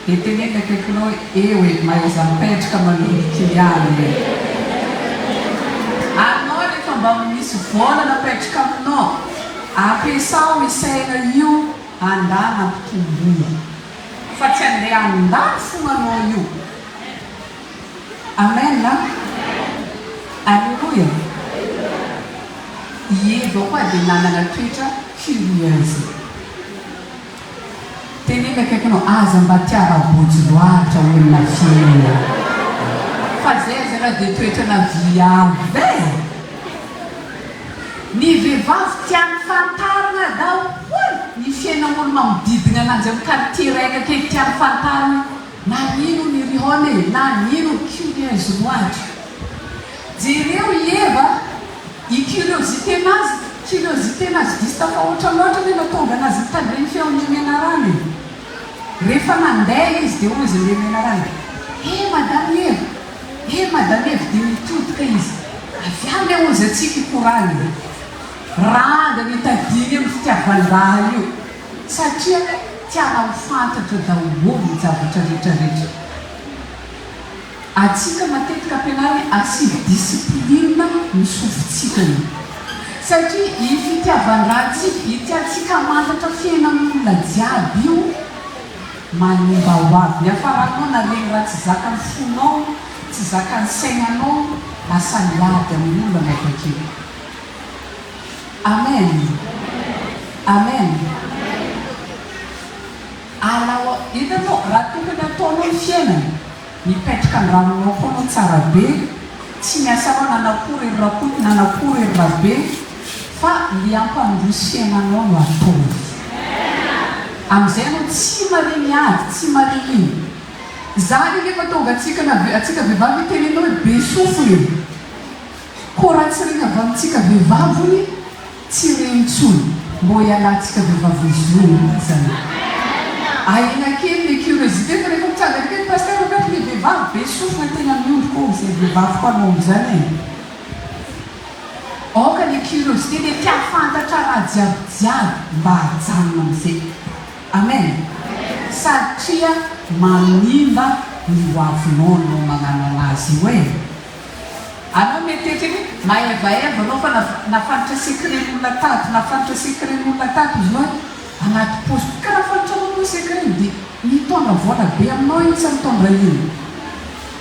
Dia teneny akaikinao eo e mahaiza mipetraka manolotra ihany. Anao rehefa mba misy vola napetraka aminao, ampiasao isaina io andana ampitomboana, fa tsy andeha andany fonanao io. Amen. Alleluia. I Eva koa dia nanana toetra curieuse. Teneny akaikinao aza mba tiara-bojo loatra olona fiaina, fa zay raha dia toetrana viavy. Ny vehivavy tiany fantarina daholo ny fiainan'olo manodidina ananjy amin'ny quartier raika akaiky tiany fantarina, na nino ny rihone, na nino curieuse loatra. Jereo i Eva, i curiosité nazy disy tafa ohatra loatra ny natonga anazy mitandreny fiaonimena rany. Rehefa mandeha izy dia ozy lemena rany, madame Eva, dia mitodika izy, avy any ozy atsika ikorany. Ranga mitadiny amin'ny fitiavan-draha io, satria tiana ho fantatra daholo ny zavatra rehetrarehetra. Atsika matetika ampianarana asivy discipline misofitsika io, satria i fitiavan-draha tiantsika mantatra fiainan'olona jiaby io manimba ho avy. Ny afaranao na regny raha tsy zakan'ny fonao, tsy zakan'ny sainanao, lasa miady amin'olona avakeo. Amen. Amen. Alao hitanao raha tokony ataonao ny fiainana, mipetraka ny ranonao koa anao tsara be, tsy miasanao nanakory ry rakoty nanakory ry rabe, fa le ampandroso fiainanao no ataony. Amin'izay anao tsy mariny ady, tsy mariny iny. Zany nefa tonga atsika vehivavy tenenao hoe be sofiny, koa raha tsy reny avy amintsika vehivavy tsy reny intsony, mbo hialantsika vehivavy zony zany. Aina kely le curiosité fa rehefa tsanga ke pasteur ka ny vehivavy be sofina tena miondro koa izay vehivavy ko anao am'izany e aoka le curiosité le tia fantatra raha jiabijiaby mba hajanona am'izay amen satria manimba ny hoavinao no magnano anazy io e anao metetry mahevaeva anao fa nafantatra secretn'olona tato nafantatra secretn'olona tato izy hoe anaty poste karaha fantatra anao koa secret dia mitondra vola be aminao iny tsy mitondra iny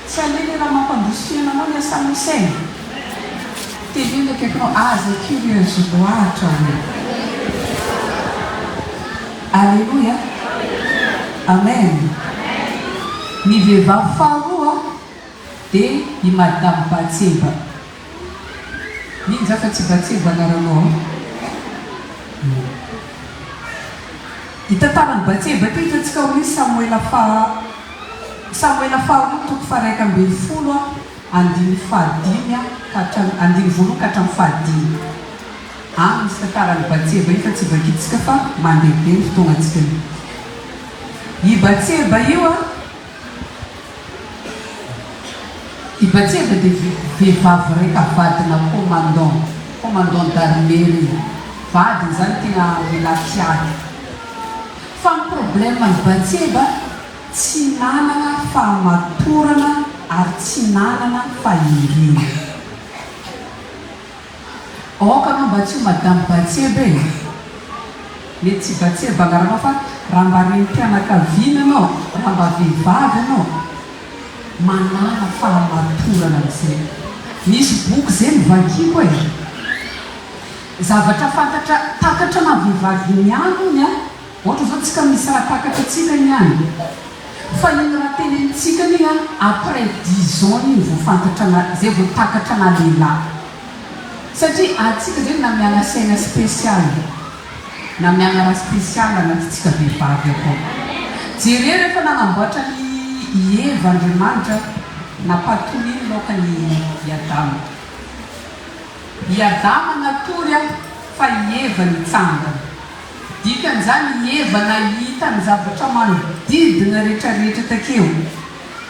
tsy alele raha mampandroso fiainanao ny asanao saina teveny akaikinao aza curieuse loatra hoe alleluia amen ny vehivavy faharoa dia i madame Batseba miny za fa tsy Batseba anaranao hitantarany Batseba ty hitatsika ho misy Samuela faharoa toko faraika ambin'ny folo andiny fahadimy andiny voaloha ka hatramin'ny fahadimy any misy tantarany Batseba io fa tsy vakitsika fa mandehibe ny fotoagnantsika i Batseba io i Batseba dia vehivavy raika vadina commandant d'armée vadiny zany tena relafiady fa ny problème ny Batseba tsy nanana fahamatorana ary tsy nanana fahirina aoka anao mba tsy ho madame Batseba e mety tsy Batseba agnaranao fa raha mba reny mpianakaviana anao raha mba vehivavy anao manana fahamatorana am'izay misy boky zay mivakiko e zavatra fantatra takatra na vehivavy ny any a ohatra zao tsika misy raha takatra tsika ny any fa iny raha tenenitsika ny après 10 ans iny vo fantatra zay vo takatra na lehilahy satria atsika zay na miana saina spesialy na miana raha spesialy anatytsika vehivavy akao jereo rehefa nanamboatra ny Eva Andriamanitra napatoliny laoka ny Adama natory fa Eva nitsangana dikan'izany Eva nahita ny zavatra manodidina rehetrarehetra takeo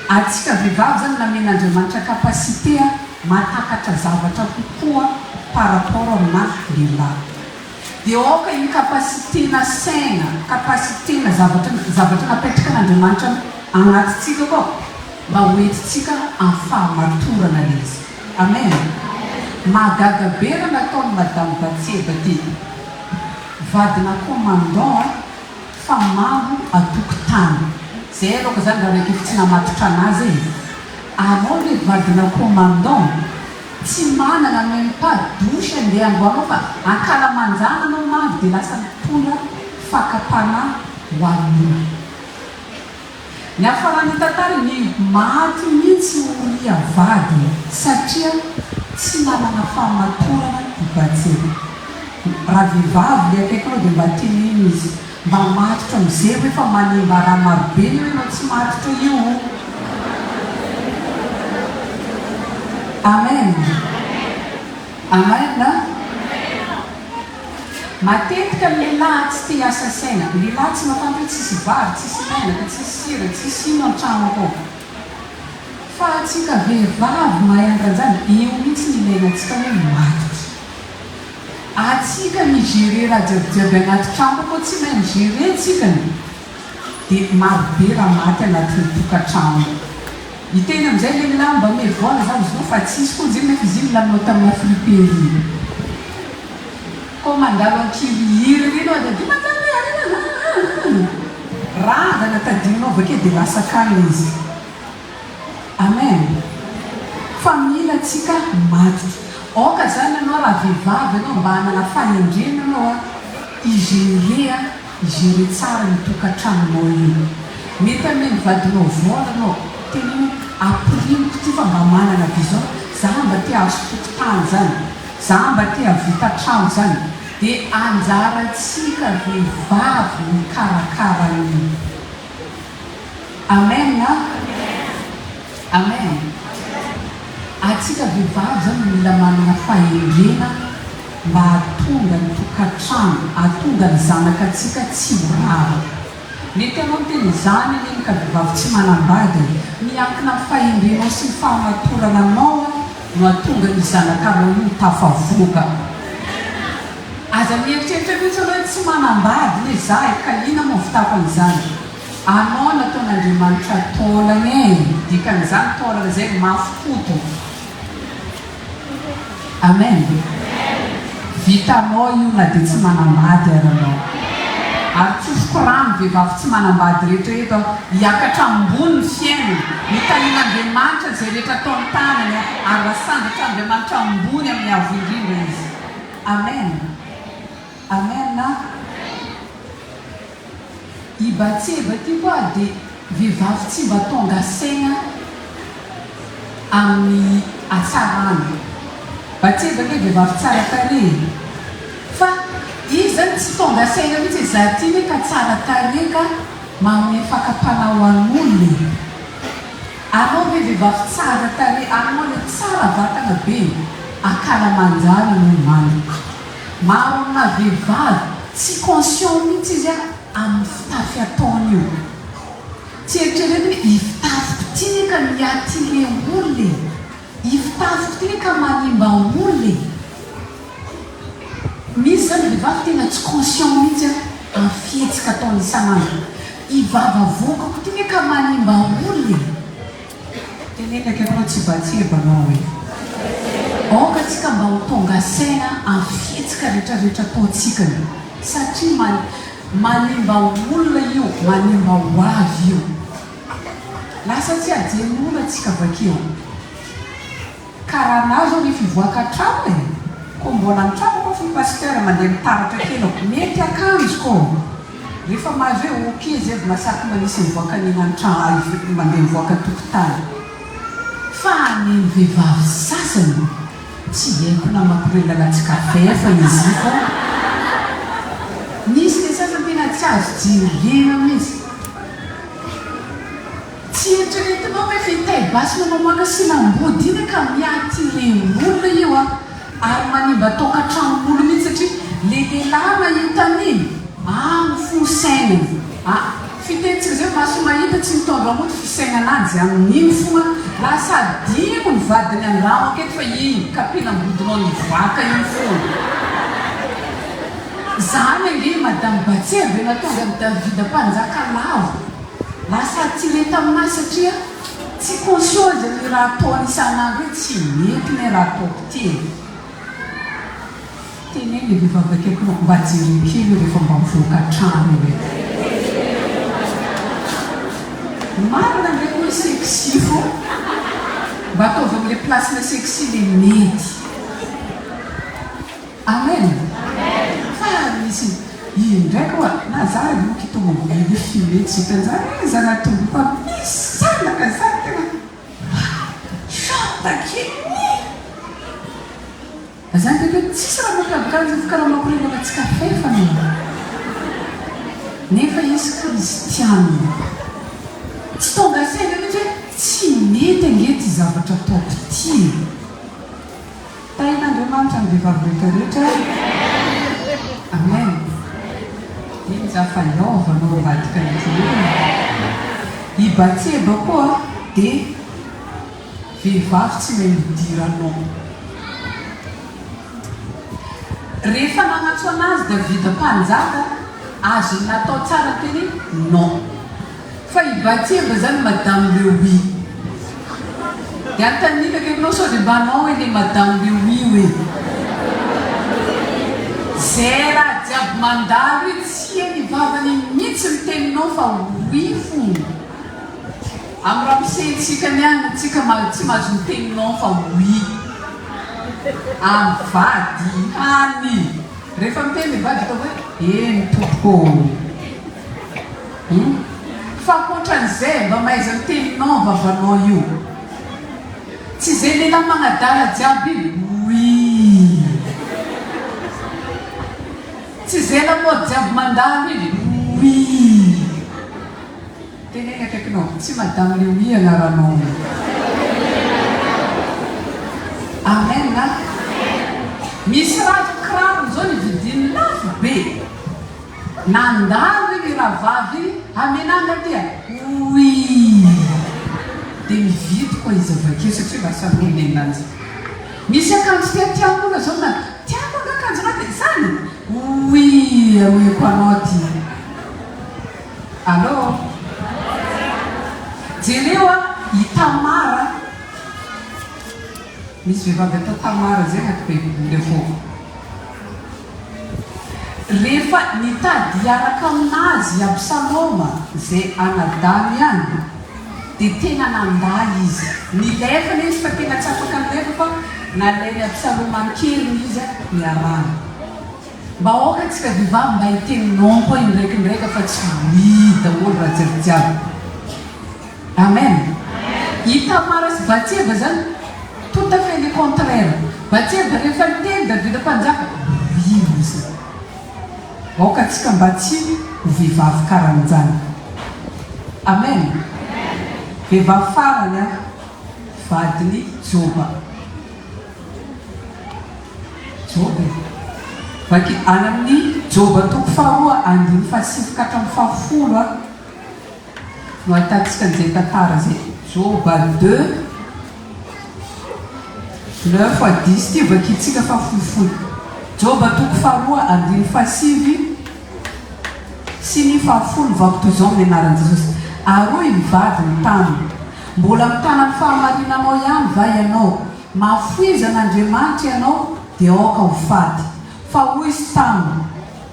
atsika vehivavy zany namen'Andriamanitra kapasité matakatra zavatra kokoa par rapport amina lehilahy dia aoka iny kapasité-na saina kapasité-na zavatra napetraka n'Andriamanitra agnatytsika koa mba hoentitsika amin'ny fahamatorana izy amen mahagaga be raha nataony madame Batseba ty vadina commandant fa mambo atokotany zay aloka zany raha raiky tsy namatotra anazy e anao le vadina commandant tsy manana même pas douche andeha amboanao fa ankalamanjana anao mambo dia lasa mitondra fakapana ho an'olo ny afarany tantara ny maty mihitsy olia vady satria tsy manana fahamatorana i Batseba raha vehivavy le akaikinao dia mba teneny izy mba matitra am'izay hoe fa manimba raha marobe ny hoe anao tsy matitra io amen amen matetika lehilahy tsy te asa saina lehilahy tsy mafanto hoe tsisy vary tsisy menaka tsisy sira tsisy ino an-trano akao fa atsika vehivavy mahay andranjany io mihitsy ny ilainantsika hoe matitra atsika migere raha jiabijiaby anaty trano koa tsy mahay migere tsikany dia marobe raha maty anatin'ny tokantrano iteny am'izay lehilahy mba mevoana zany izy no fa tsisy koa zay nefa izy iny laminao tamina friperie koa mandalo ankirihiry reny ao dia radana tadinao avake dia lasa kany izy amen fa mila atsika matitra aoka zany anao raha vehivavy anao mba hanana fahendrena anao igere tsara ny tokantranonao io mety ameny vadinao vola anao teniny aprimiko ty fa mba manana vision za mba te azo tokotany zany za mba te avita trano zany dia anjaratsika vehivavy mikarakara io amen amen atsika vehivavy zany mila manana fahendrena mba atonga ny tokantrano atonga ny zanaka atsika tsy horava mety anao teny izany iny ka vehivavy tsy manambady miankina fahendrenao sy ny fahamatorana anao no atonga ny zanakanao io tafavoaka. Aza mieritreritra mihitsy anao tsy manambady le zahy ka ina moa vitapan'izany. Anao nataon'Andriamanitra taolana e, dikan'izany taolana zay mafokoto. Amen. Vitanao io na dia tsy manambady aranao. Ary tsofoko rano vehivavy tsy manambady rehetrarehetra hiakatra ambony ny fiainany, mitanian'Andriamanitra zay rehetra ataony tanany ary rasandatra Andriamanitra ambony amin'ny avo indrindra izy. Amen. Amen na. I Batseba ty koa dia vehivavy tsy mba tonga saina amin'ny hatsarany. Batseba le vehivavy tsara tarehy fa izy zany tsy tonga saina mihitsy za ty ny ka tsara tarehy ka manome fakapanao an'olona. Anao ve vehivavy tsara tarehy, anao le tsara vatana be akala manjana no mamy. Maro amina vehivavy tsy conscient mihitsy izy amin'ny fitafy ataony io. Tsy eritreretiny ifitafiko ty ny ka miatile olona, ifitafiko ty ny ka manimba olona. Misy zany vehivavy tena tsy conscient mihitsy amin'ny fihetsika ataony isanandro. Ivavavokako ty ny ka manimba olona. Teneny akefanao tsy Batseba anao hoe aoka tsika mba ho tonga saina amin'ny fihetsika rehetrarehetra ataontsika satria manimba olona io, manimba ho avy io. Lasa tsy ajen'olona tsika vakeo. Karaha nazy ny fivoaka trano e. Ko mbola ny trano koa fi pasteur mandeha mitaratra kely mety akanjo ko. Rehefa mahazo hoe oke zay vao masaky manisy mivoaka nina ny trano mandeha mivoaka tokotany. Fa ny vehivavy sasany tsy haiko na mampirelana tsy kafe fa izy fa nisy le sasany tena tsy azo jirena mihitsy. Tsy eritreretinao hoe fitay basy na mamoaka sy nambody iny ka miatire olona io ary manimba tokantranon'olo mihitsy satria le lehilahy mahitany any fosainany. Fitentsika zay maso mahita tsy mitondra moto fisainanazy amin'iny fogna lasa dimo ny vadiny andramo aketo fa iny kapinambodinao ny voaka iny fogna. Zany ange madame Batseba natonga ny Davida mpanjaka lavo lasa tsy leta aminazy satria tsy conscient zany ny raha ataony isanandro hoe tsy mety ny raha ataoko ty. Teneny le vehivavy akeko mba jerikely rehefa mba mivoaka trano hoe marina ndraiky hoe sexy fo mba ataovy amin'le placena sexy le mety. Amen. Fa misy indraiky oa na za moky tomobily fimety zitan'izany zana tombo fa misanaka zany tena chantakely. Zany tena tsisy raha makabikany zay fikaraha makorenana tsy kafe fa nefa izy kristianina. Tsy tonga saina mihitsy hoe tsy mety angety zavatra ataoko ty. Tain'Andriamanitra ny vehivavy rehetrarehetra. Amen. Iny za fa iaovanao vadika i Batseba koa dia vehivavy tsy mahay midiranao. Rehefa nagnatso anazy Davida mpanjaka azo natao tsara teny non. Fa i Batseba zany madame le oui. Dia antanina kekinao sao dia mba anao hoe le madame le oui hoe zay raha jiaby mandalo hoe tsy mivavany mihitsy ny teninao fa oui fogna. Amin'ny raha misehitsika niany tsika tsy mahazo ny teninao fa oui. Amin'ny vady hany rehefa miteny vady ka hoe ny tompoko. Fa koatran'izay mba mahaiza ny teninao vavanao io. Tsy zay lehilahy magnadala jiaby oui. Tsy zay lamaody jiaby mandalo izy oui. Teneny akaikinao tsy madame le oui anaranao. Amen na. Misy raha kiraro zao ny vidiny lafo be. Nandalo iny raha vavy amenanga tia oui dia mividy koa izy avakeo satria lasa ronenanjy misy akanjo tiatiakola zao na tiako angakanjo na dia zany oui aoeko anao ty allo jereo a itamara misy vehivavy atao tamara zay anaty baiboly fô rehefa nitady araka aminazy Absaloma zay anadamy any dia tena nandaly izy nilefana izy fa tena tsy afaka nilefa fa nalainy Absaloma nkely izy niarana mba okantsika vehivavy mba hiteninao koa indraikindraika fa tsy hita olo raha jiabijiaby amen itamara sy Batseba zany tout à fait le contraire Batseba rehefa niteny Davida mpanjaka izy okantsika mba tsy ho vehivavy karan'izany amen vehivavy farany a vadiny Joba vaky any amin'ny Joba toko faharoa andiny fahasivy ka hatramin'ny fahafolo a no ahitantsika an'izay tantara zay Joba 2 9 fois 10 ty vakitsika fahafolofolo Joba toko faharoa andiny fahasivy sy ny fahafolo vakotoizao amin'ny anaran'i Jesosy aroy mivady ny tany mbola mitana ny fahamarinanao ihany va ianao mafoizan'Andriamanitra ianao dia aoka ho fady fa hoy izy taminy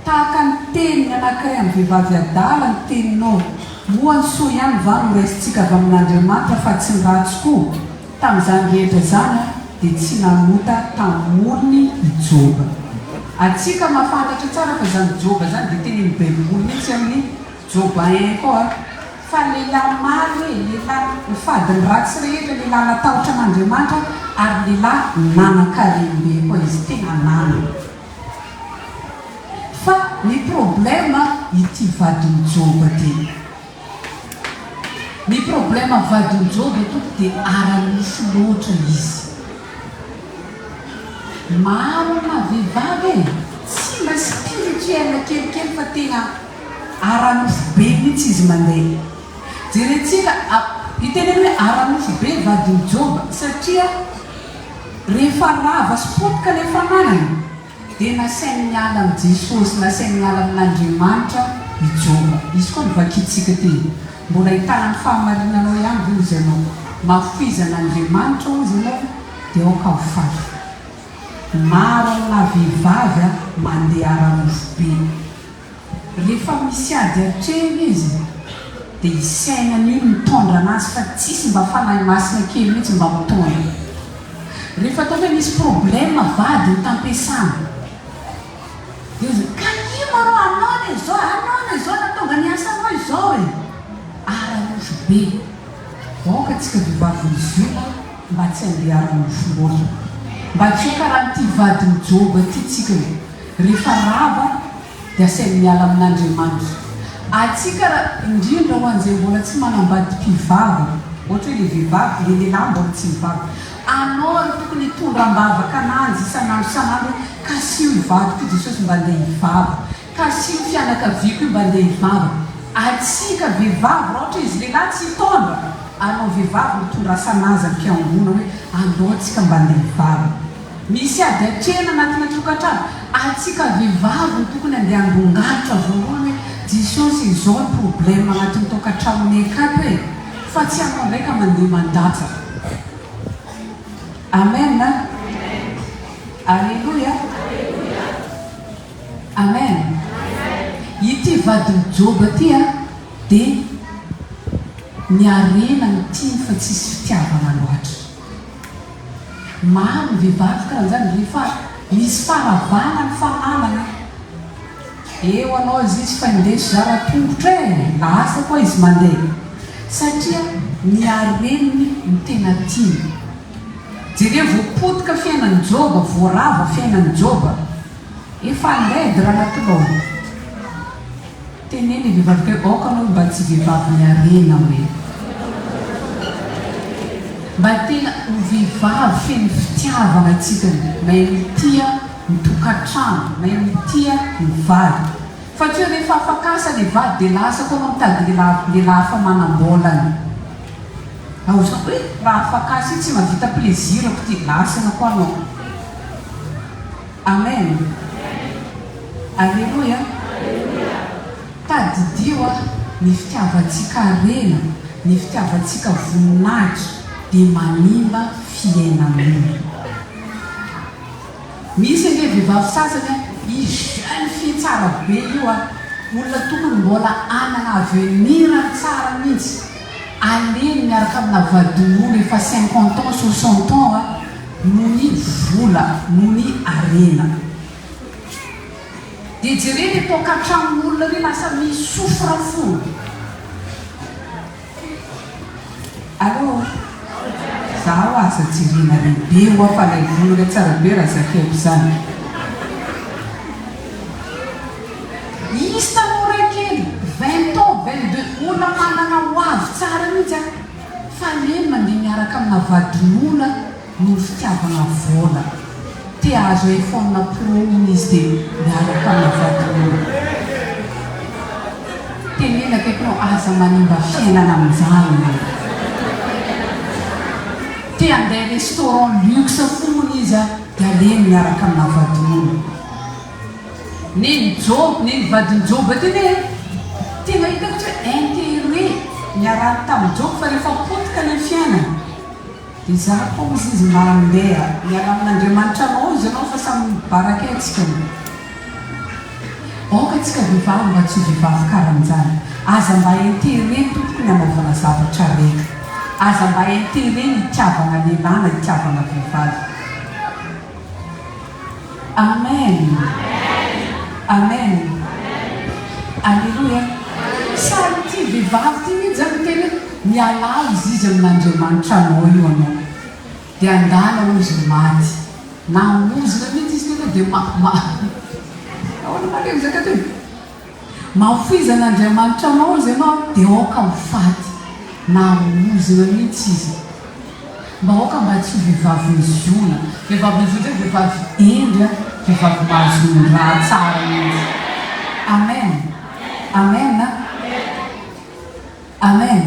tahaka ny teniny anankiray amin'ny vehivavy adala ny teninao moa ny soa ihany va no raisitsika avy amin'Andriamanitra fa tsy ny ratsy koa tamin'izany rehetra zany dia tsy nanota tamolony i Joba atsika mahafantatra tsara fa zany Joba zany dia teny ny baiboly mihitsy amin'ny Joba 1 koa fa lehilahy maro hoe lehilahy mifady ny ratsy rehetra lehilahy natahotra an'Andriamanitra ary lehilahy nanan-karembe koa izy tena nana fa ny problema ity vadiny Joba ty ny problema vadiny Joba toky dia ara-nify loatra izy maro na vehivavy tsy mba spirituel kelikely fa tena ara-nify be mihitsy izy mandeha jerentsika iteny hoe ara-nify be vadiny Joba satria rehefa rava spotika le fananany dia nasainy miala amin'ny Jesosy nasainy miala amin'Andriamanitra i Joba izy koa nivakitsika ty mbola hitana ny fahamarinanao ihany vo izy anao mafoizan'Andriamanitra izy anao dia aoka ho fady maro amina vehivavy mandeha ara-nify be rehefa misy ady atreny izy dia isainany io mitondra anazy fa tsisy mba fanahy masina kely mihitsy mba mitondra rehefa atao hoe misy problema vady ny tampiasana dia izy ka ino ro anao izao natonga ny asanao izao e ara-nify be aoka tsika vehivavy izy io mba tsy andeha ara-nify loatra mba tsy ho karaha n'ity vadiny Joba ty tsika rehefa rava dia asainy miala amin'Andriamanitra atsika indrindra ho an'izay mbola tsy manambady mpivava ohatra hoe le vehivavy le lehilahy mbola tsy mivava anao ry tokony hitondram-bavaka ananjy isanandro kasio ivadiko Jesosy mba andeha hivava kasio fianakaviako io mba andeha hivava atsika vehivavy ohatra izy lehilahy tsy hitondra anao vehivavy mitondra asanazy amin'ny fiangonana hoe andao atsika mba andeha hivava misy ady atrena anatina tokantrano atsika vehivavy tokony andeha andongatrika voalohany hoe Jesosy izao ny problema anatin'ny tokantranonay akato hoe fa tsy anao ndraika mandeha mandatsa amen alleluia amen ity vadiny Joba ty a dia niarena ny tiany fa tsisy fitiavana loatra maro vehivavy karan'izany rehefa misy faravana ny fananana eo anao izy tsy fa indesy zara-tongotra e lasa koa izy mandeha satria niareniny ny tena tiany jereo voapotika fiainan'ny Joba voarava fiainan'ny Joba efa ledy raha natolao teneny vehivavy ka aoka anao mba tsy vehivavy niarena hoe mba tena ho vehivavy feno fitiavana atsika mahay mitia ny tokantrano mahay mitia ny vady fa tsy hoe rehefa afakasa le vady dia lasa koa anao mitady lehilahy fa manam-bolany ahozona hoe raha afakasa io tsy mahavita plaisir ko ty lasana koa anao. Amen. Alleluia. Tadidio ny fitiavantsika rena, ny fitiavantsika voninahitra dia manimba fiainan'olona. Misy ange vehivavy sasany izy jeune fille tsara be io olona tokony mbola anana avenir tsara mihitsy, aleny miaraka amina vadin'olo efa 50 ans 60 ans noho ny vola, noho ny arena. Dia jereny tokantramon'olona re lasa misofra fo. Allô? Zaho asa jirena lehibe ho fa ilay volona tsara be raha zakeko zany. Misy tanora kely 20 ans 22 olona manana ho avy tsara mihitsy fa leny mandeha miaraka amina vadin'olona no fitiavana vola. Te azo iPhone Pro izy dia miaraka amina vadin'olona. Tenena kaikinao aza manimba fiainana amin'izany. Te handeha restaurant luxe fonony izy dia aleny miaraka amina vadin'olona. Neny job, neny vadin-job teny tena hitako tsy hoe intérêt miaraka tamin'ny job fa rehefa potika ny fiainana. Dia zaho koa izy mandeha miara amin'Andriamanitra anao izy ianao fa samy baraka antsika. Aoka antsika vehivavy mba tsy vehivavy karan'izany. Aza mba intérêt tompoko ny anaovana zavatra reka. Aza mba intérêt ny itiavana lehilahy na itiavana vehivavy. Amen. Amen. Alleluia. Sary ty vehivavy ty mihitsy zany teny mialala izy amin'Andriamanitra anao io anao. Dia andala ozy maty. Na mozina mihitsy izy tena dia ahoana maleo zaka toy. Mahafizan'Andriamanitra anao izy ianao dia aoka mifaty. Na mozina mihitsy izy. Mba aoka mba tsy vehivavy mizoana. Vehivavy mizoana zay vehivavy endry, vehivavy mahazoana raha tsara mihitsy. Amen. Amen. Amen.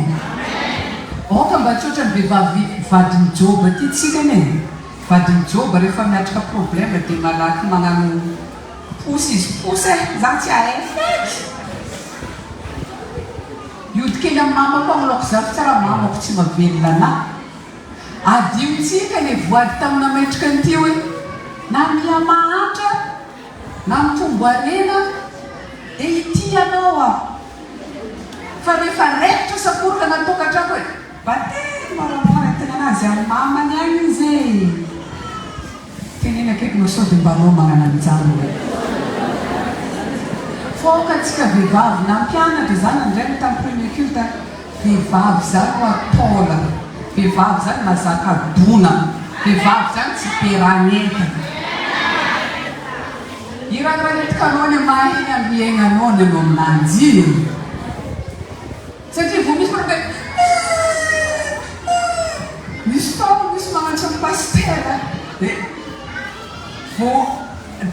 Aoka mba tsy ohatran'ny vehivavy vadin'ny joba ty tsika ane. Vadin'ny joba rehefa miatrika problème dia malaky magnano posy izy posy za tsy ahay feky. Iodikely amin'ny mamako amiloko zafy tsara mamako tsy mavelona anahy. Adiotsika ny voady tamina metrika an'ity hoe na miha mahatra na mitombo arena dia ity anao fa rehefa rekitra saporoka natokantrako hoe bateny moramora tena anazy amin'ny mamany any izy tenena akaiky no sao dia mba anao magnana an'izany. Foka antsika vehivavy na mpianatra zany andrainy tamin'ny premier culte vehivavy zany ho ataola. Vehivavy zany mazaka bona. Vehivavy zany tsy peraneta. Iraranetaka anao ny mahiny amin'ny aignanao ny anao aminanjy. Satria vao misy manao misy fotoana misy magnantso amin'ny pastera dia vao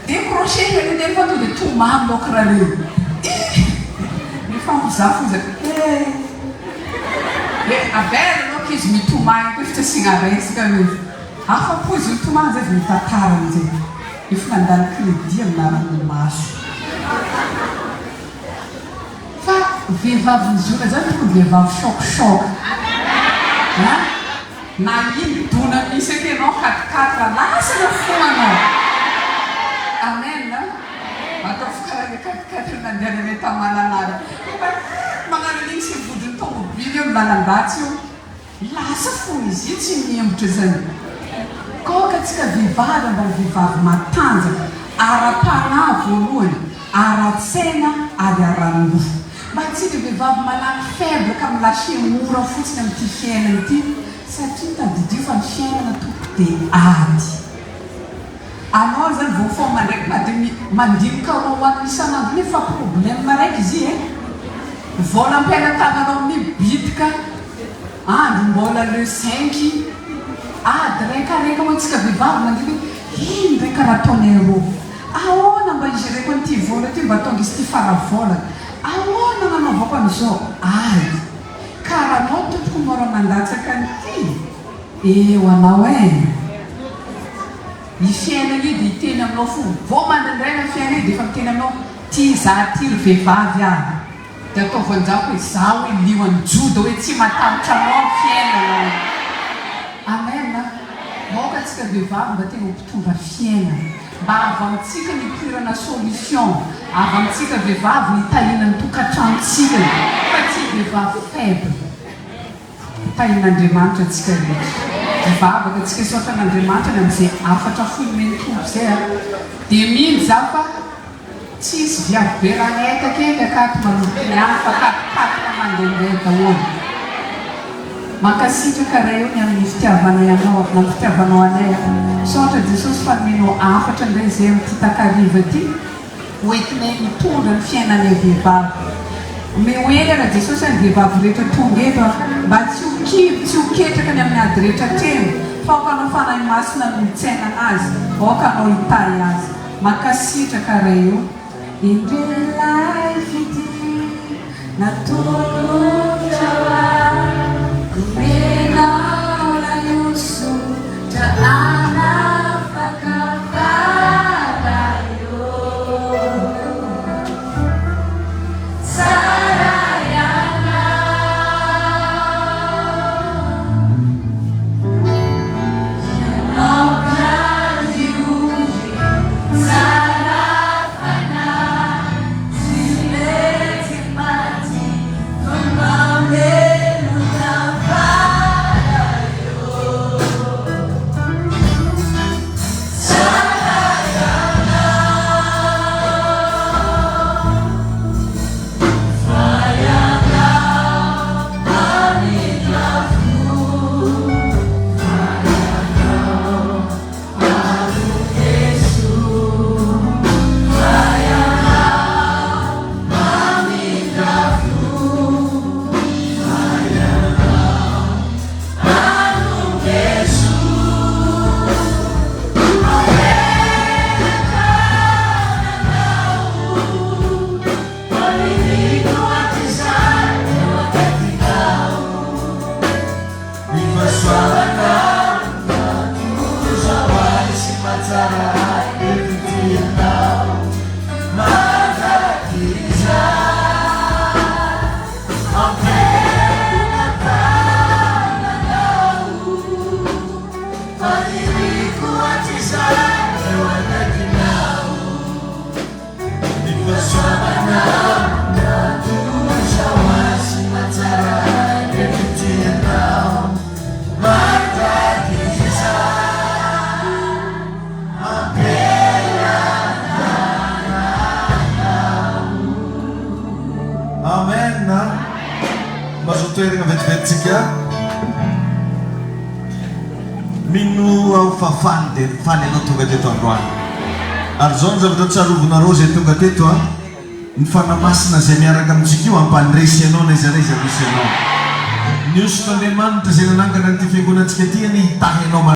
décroché hely ny fa tonga dia tomamy laoka raha reo. Mifampizafo izy avela laoka izy mitomany koa fitsasiana resaka izy. Afa-po izy mitomany zay vao mitantarany zay. Efa nandany crédit amina ranomaso. Fa vehivavy mizoana zany tokony vehivavy shock. Na iny dona misy ake anao 4 lasana foanao. Amen. Atao fikarana 4 nandeha any tamalanara. Magnano an'iny sy vodiny tomobily eo milalan-datsy io. Lasa fo izy io tsy miembotra zany. Koka antsika vehivavy mba vehivavy matanjaka, ara-panahy voalohany, ara-tsaina ary ara-nofo. Mba tsika vehivavy malaky faible ka milasy mora fotsiny amin'ity fiainana ity satria tadidio fa ny fiainana toko dia ady. Anao zany vao fô mandraiky mandinika anao ho an'ny isan'andro nefa problème raiky izy vola ampianantananao mibitika andro mbola le 5 ady raika mantsika vehivavy mandinika ino raika raha ataonay rô ahoana mba izy raiko an'ity vola ty mba tonga izy ty faravola ahoana nanaovako an'izao ary karaha anao tompoko mora mandatsaka nyity eo anao ny fiainana io dia hiteny aminao fo vao mandandraina fiaina io dia efa miteny aminao tia za tia ry vehivavy ahy dia atao voanjako hoe za hoe lioan'ny joda hoe tsy matahotra anao ny fiainana amena maoka antsika vehivavy mba tena mpitonga fiaina mba avy amintsika ny mpirana solution avy amintsika vehivavy ny tahina ny tokantranontsika fa tsy vehivavy faible tahin'Andriamanitra antsika rehetra mivavaka antsika saotra an'Andriamanitra ny amin'izay afatra foimentompo zay a dia mino za fa tsisy viavy be raneta kely akato manomboky hafa katokatoka mandehandeha daholo mankasitraka Ireo ny amin'ny fitiavana ianao na fitiavanao anay saotra Jesosy fa menao afatra indray zay amin'ity takariva ity hoentinay mitondra ny fiainanay vehivavy mehoely raha Jesosy any vehivavy rehetra tonga eto mba tsy hoketraka ny amin'ny ady rehetra teny fa okanao fanahy masina nolotsaina anazy okanao hitahy azy mankasitraka Ireo indrelay fity natolotra kumenao la yusu ta anafaka parayo sarayana yanaukaziuji sarafana ziletimati kumamelu
toerana vetivetsika mino ao fafany dia faly anao tonga teto androany ary zao ny zavatra tsarovonareo zay tonga teto a ny fanamasina zay miaraka amintsika io ampandresy anao na izaraiza misy anao ny osotran'Andriamanitra zay nanangana nyty fiangonantsika ty ny hitahy anao